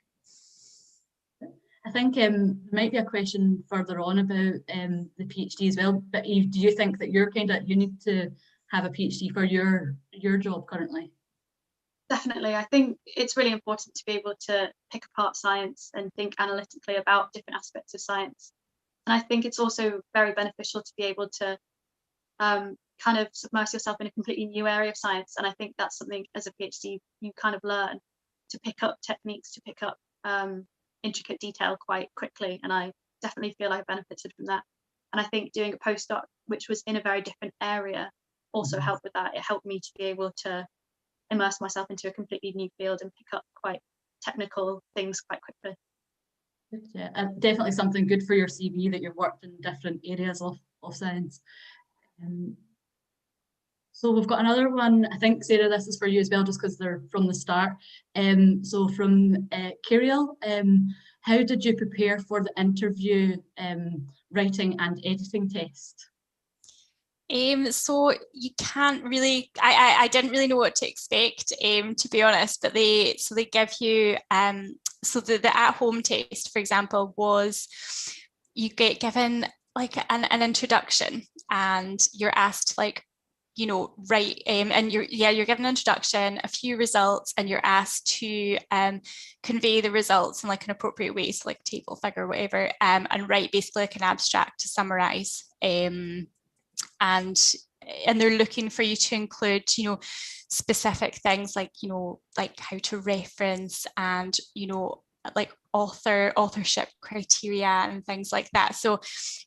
I think there might be a question further on about the PhD as well, but do you think that you need to have a PhD for your job currently? Definitely. I think it's really important to be able to pick apart science and think analytically about different aspects of science. And I think it's also very beneficial to be able to kind of submerge yourself in a completely new area of science. And I think that's something as a PhD you kind of learn to pick up techniques, to pick up intricate detail quite quickly, and I definitely feel I benefited from that. And I think doing a postdoc, which was in a very different area, also helped with that. It helped me to be able to immerse myself into a completely new field and pick up quite technical things quite quickly. Yeah, and definitely something good for your CV that you've worked in different areas of science. So we've got another one. I think, Sarah, this is for you as well, just because they're from the start. So from Kirill, how did you prepare for the interview writing and editing test? So you can't really, I didn't really know what to expect, to be honest, but they give you, so the at-home test, for example, was you get given like an introduction and you're asked like, you know, write, and you're given an introduction, a few results, and you're asked to convey the results in like an appropriate way, so like table, figure, whatever, and write basically like an abstract to summarize. And they're looking for you to include, you know, specific things like, you know, like how to reference and, you know, like authorship criteria and things like that. So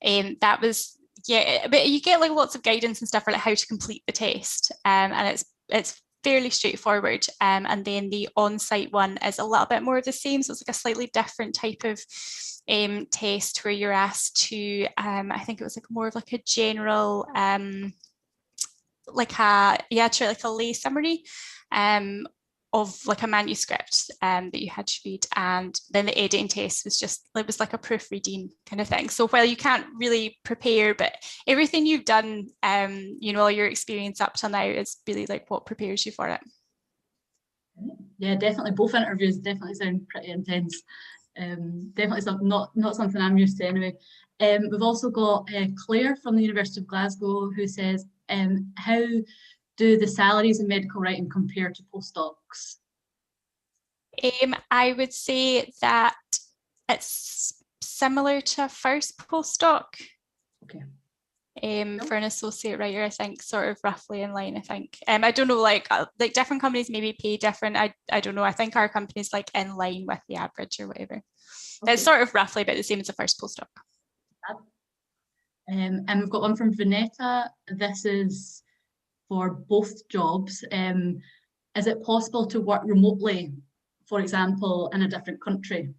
that was, yeah, but you get like lots of guidance and stuff for like how to complete the test, and it's fairly straightforward. And then the on-site one is a little bit more of the same, so it's like a slightly different type of test where you're asked to, I think it was like more of like a general, like a lay summary of like a manuscript that you had to read, and then the editing test was just, it was like a proofreading kind of thing. So while you can't really prepare, but everything you've done, you know, all your experience up till now is really like what prepares you for it. Yeah, definitely. Both interviews definitely sound pretty intense. Definitely not something I'm used to anyway. We've also got Claire from the University of Glasgow, who says, how do the salaries in medical writing compare to postdocs? I would say that it's similar to a first postdoc. Okay. For an associate writer, I think sort of roughly in line, I think. I don't know, like different companies maybe pay different. I don't know. I think our company's like in line with the average or whatever. Okay. It's sort of roughly about the same as the first postdoc. And we've got one from Vanetta. This is for both jobs. Is it possible to work remotely, for example, in a different country?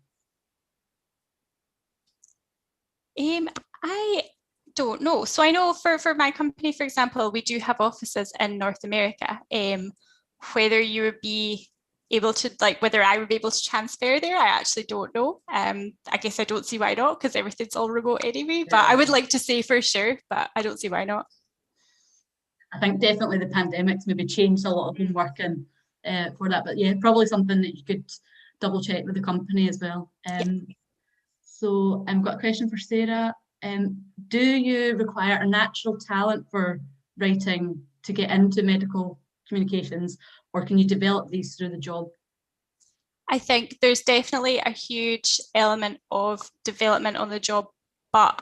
I don't know. So I know for my company, for example, we do have offices in North America. Whether you would be able to, like, whether I would be able to transfer there, I actually don't know. I guess I don't see why not, because everything's all remote anyway, but I would like to say for sure, but I don't see why not. I think definitely the pandemic's maybe changed a lot of home working for that, but yeah, probably something that you could double check with the company as well. So I've got a question for Sarah. Do you require a natural talent for writing to get into medical communications, or can you develop these through the job? I think there's definitely a huge element of development on the job, but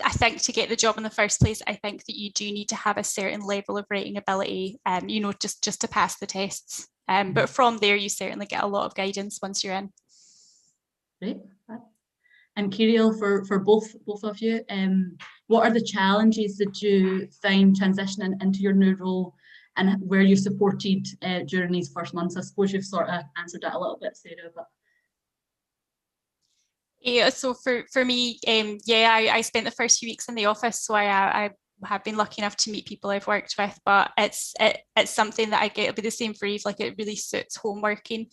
I think to get the job in the first place, I think that you do need to have a certain level of writing ability, you know, just to pass the tests. But from there, you certainly get a lot of guidance once you're in. Great. And Kirill, for both of you, what are the challenges that you find transitioning into your new role, and where you supported during these first months? I suppose you've sort of answered that a little bit, Sarah, but. Yeah, so for me, yeah, I spent the first few weeks in the office, so I have been lucky enough to meet people I've worked with, but it's something that I get. It'll be the same for Eve, like it really suits home working.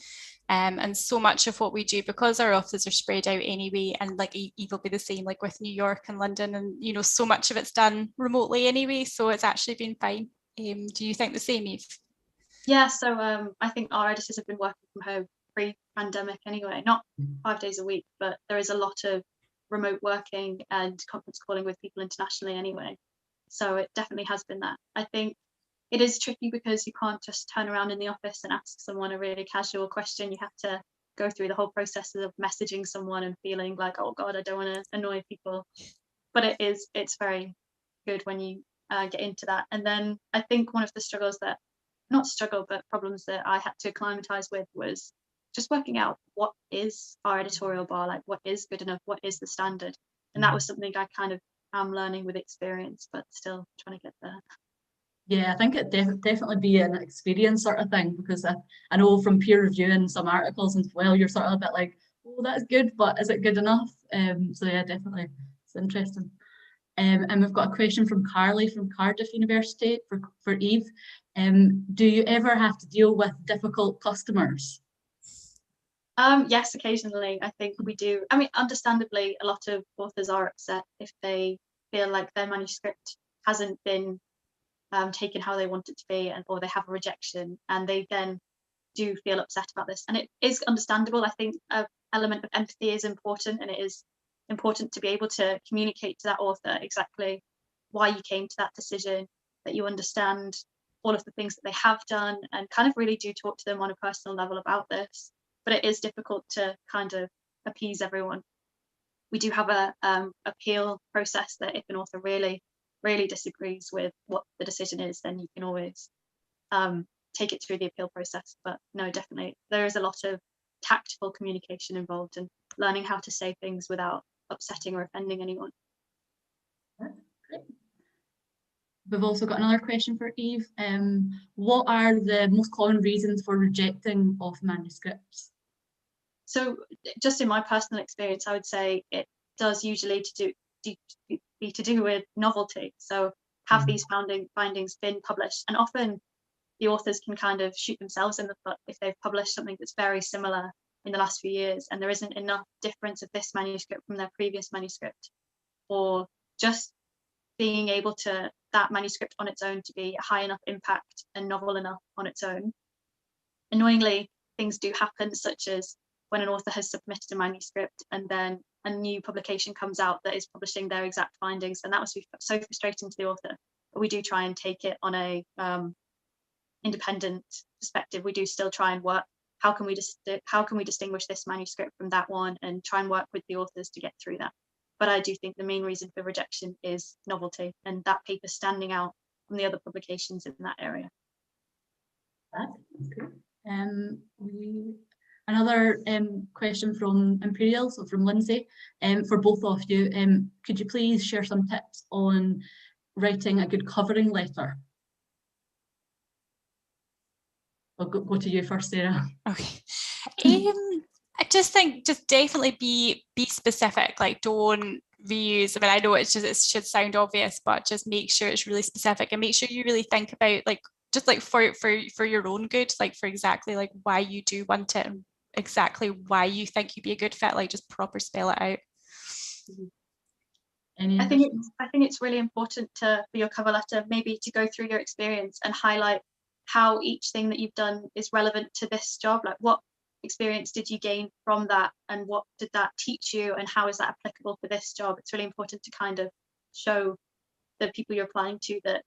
And so much of what we do, because our offices are spread out anyway, and like Eve will be the same, like with New York and London, and you know, so much of it's done remotely anyway, so it's actually been fine. Do you think the same, Eve? Yeah, so I think our editors have been working from home pre-pandemic anyway, not 5 days a week, but there is a lot of remote working and conference calling with people internationally anyway. So it definitely has been that. I think it is tricky because you can't just turn around in the office and ask someone a really casual question. You have to go through the whole process of messaging someone and feeling like, oh God, I don't want to annoy people. But it's very good when you get into that. And then I think one of the struggles that, not struggle, but problems that I had to acclimatize with was just working out what is our editorial bar, like what is good enough, what is the standard. And that was something I kind of am learning with experience, but still trying to get there. Yeah, I think it definitely be an experience sort of thing, because I know from peer reviewing some articles as well, you're sort of a bit like, oh, that's good, but is it good enough? So yeah, definitely, it's interesting. And we've got a question from Carly from Cardiff University for Eve. Do you ever have to deal with difficult customers? Yes, occasionally I think we do. I mean, understandably, a lot of authors are upset if they feel like their manuscript hasn't been taken how they want it to be, or they have a rejection, and they then do feel upset about this. And it is understandable. I think an element of empathy is important, and it is important to be able to communicate to that author exactly why you came to that decision, that you understand all of the things that they have done, and kind of really do talk to them on a personal level about this. But it is difficult to kind of appease everyone. We do have a appeal process that if an author really disagrees with what the decision is, then you can always take it through the appeal process. But no, definitely there is a lot of tactful communication involved, and learning how to say things without upsetting or offending anyone. Great. We've also got another question for Eve. What are the most common reasons for rejecting of manuscripts? So just in my personal experience, I would say it does usually be to do with novelty. So have these findings been published? And often the authors can kind of shoot themselves in the foot if they've published something that's very similar in the last few years, and there isn't enough difference of this manuscript from their previous manuscript, or just being able to, that manuscript on its own to be a high enough impact and novel enough on its own. Annoyingly, things do happen, such as when an author has submitted a manuscript and then a new publication comes out that is publishing their exact findings, and that must be so frustrating to the author. But we do try and take it on a independent perspective. We do still try and work, how can we distinguish this manuscript from that one, and try and work with the authors to get through that. But I do think the main reason for rejection is novelty, and that paper standing out from the other publications in that area. That's good. Another question from Imperial, so from Lindsay, for both of you. Could you please share some tips on writing a good covering letter? I'll go to you first, Sarah. Okay. I just think just definitely be specific. Like, don't reuse. I mean, I know it should sound obvious, but just make sure it's really specific, and make sure you really think about, like, just like for your own good, like for exactly like why you do want it and exactly why you think you'd be a good fit. Like, just proper spell it out. I think it's really important for your cover letter maybe to go through your experience and highlight how each thing that you've done is relevant to this job. Like, what experience did you gain from that, and what did that teach you, and how is that applicable for this job? It's really important to kind of show the people you're applying to that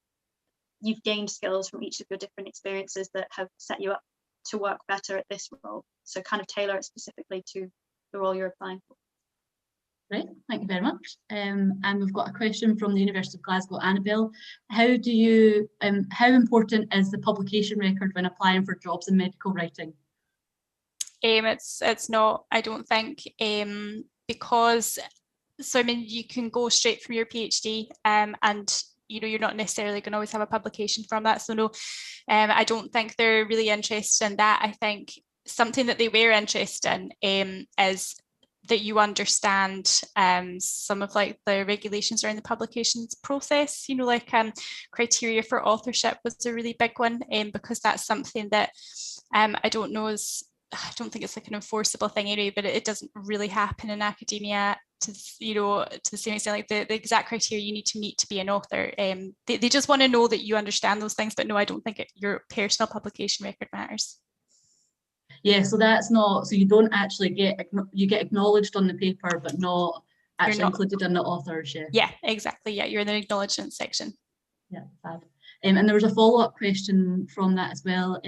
you've gained skills from each of your different experiences that have set you up to work better at this role. So kind of tailor it specifically to the role you're applying for. Right, thank you very much. And we've got a question from the University of Glasgow, Annabelle. How important is the publication record when applying for jobs in medical writing? It's not, I don't think, because, so I mean, you can go straight from your PhD, and you know, you're not necessarily going to always have a publication from that. So no, I don't think they're really interested in that. I think something that they were interested in is that you understand some of like the regulations around the publications process, you know, like criteria for authorship was a really big one, because that's something that I don't think it's like an enforceable thing anyway, but it doesn't really happen in academia to, you know, to the same extent, like the exact criteria you need to meet to be an author. They just want to know that you understand those things, but no, I don't think your personal publication record matters. Yeah, so that's not, so you don't actually you get acknowledged on the paper, but not actually included in the authors. Yeah, exactly. Yeah, you're in the acknowledgement section. Yeah, fab. And there was a follow-up question from that as well.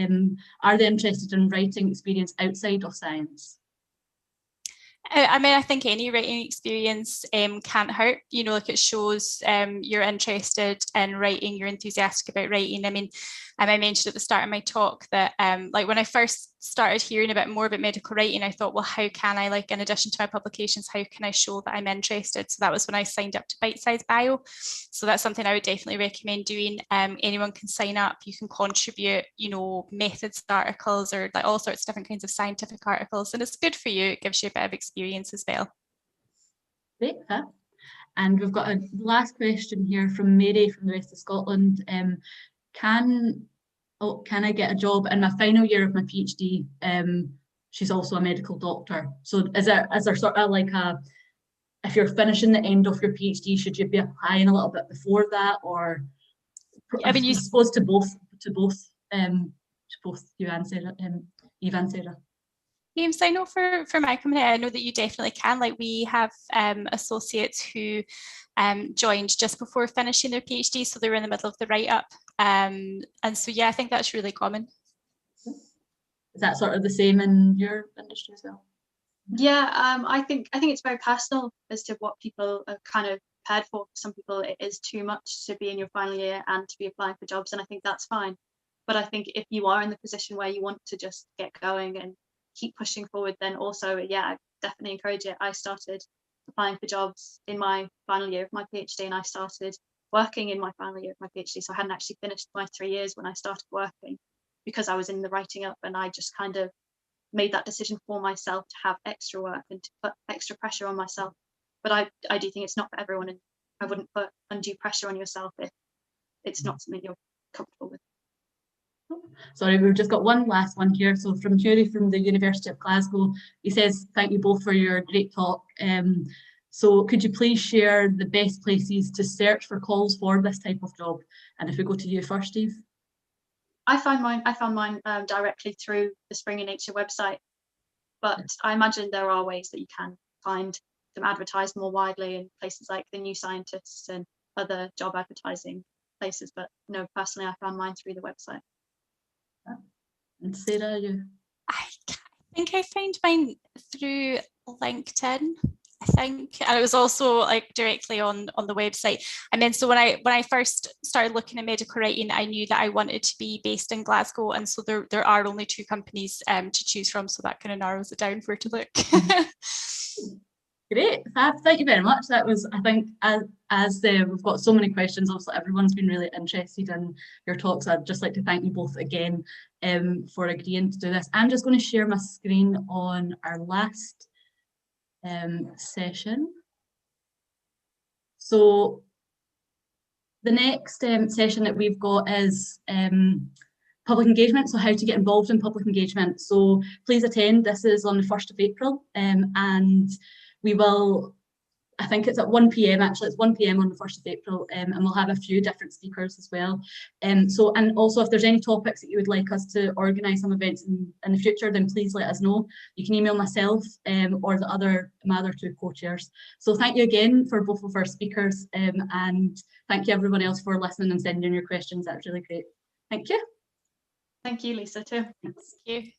Are they interested in writing experience outside of science? I mean, I think any writing experience can't hurt, you know, like it shows you're interested in writing, you're enthusiastic about writing. I mean, I mentioned at the start of my talk that like when I first started hearing a bit more about medical writing, I thought, well, how can I, like, in addition to my publications, how can I show that I'm interested? So that was when I signed up to Bite Size Bio. So that's something I would definitely recommend doing. Anyone can sign up, you can contribute, you know, methods articles or like all sorts of different kinds of scientific articles. And it's good for you, it gives you a bit of experience as well. Great, huh? And we've got a last question here from Mary from the West of Scotland. Can I get a job in my final year of my PhD? She's also a medical doctor. So is there sort of like if you're finishing the end of your PhD, should you be applying a little bit before that, or I mean, I suppose to both you and Sarah, Eve and Sarah. James, I know for my company, I know that you definitely can. Like we have associates who joined just before finishing their PhD, so they were in the middle of the write-up. And so, yeah, I think that's really common. Is that sort of the same in your industry as well? Yeah, I think it's very personal as to what people are kind of prepared for. For some people, it is too much to be in your final year and to be applying for jobs, and I think that's fine. But I think if you are in the position where you want to just get going and keep pushing forward, then also, yeah, I definitely encourage it. I started applying for jobs in my final year of my PhD, and I started working in my final year of my PhD. So I hadn't actually finished my 3 years when I started working, because I was in the writing up, and I just kind of made that decision for myself to have extra work and to put extra pressure on myself. But I do think it's not for everyone, and I wouldn't put undue pressure on yourself if it's not something you're comfortable with. Sorry, we've just got one last one here. So from Hughie from the University of Glasgow, he says, thank you both for your great talk. So could you please share the best places to search for calls for this type of job? And if we go to you first, Steve. I found mine directly through the Spring in Nature website, but I imagine there are ways that you can find them advertised more widely in places like the New Scientists and other job advertising places. But no, personally, I found mine through the website. And Sarah, you? I think I found mine through LinkedIn. I think, and it was also like directly on the website. And then so when I first started looking at medical writing, I knew that I wanted to be based in Glasgow, and so there are only 2 companies to choose from, so that kind of narrows it down for where to look. Great, Fab, thank you very much. That was, I think, as we've got so many questions, obviously everyone's been really interested in your talks. I'd just like to thank you both again for agreeing to do this. I'm just going to share my screen on our last session. So the next session that we've got is public engagement, so how to get involved in public engagement. So please attend. This is on the 1st of April, and we will, I think it's at 1 p.m. actually, it's 1 p.m. on the 1st of April, and we'll have a few different speakers as well. And also if there's any topics that you would like us to organise some events in the future, then please let us know. You can email myself or my other 2 co-chairs. So thank you again for both of our speakers, and thank you everyone else for listening and sending in your questions. That's really great. Thank you. Thank you, Lisa, too. Thank you.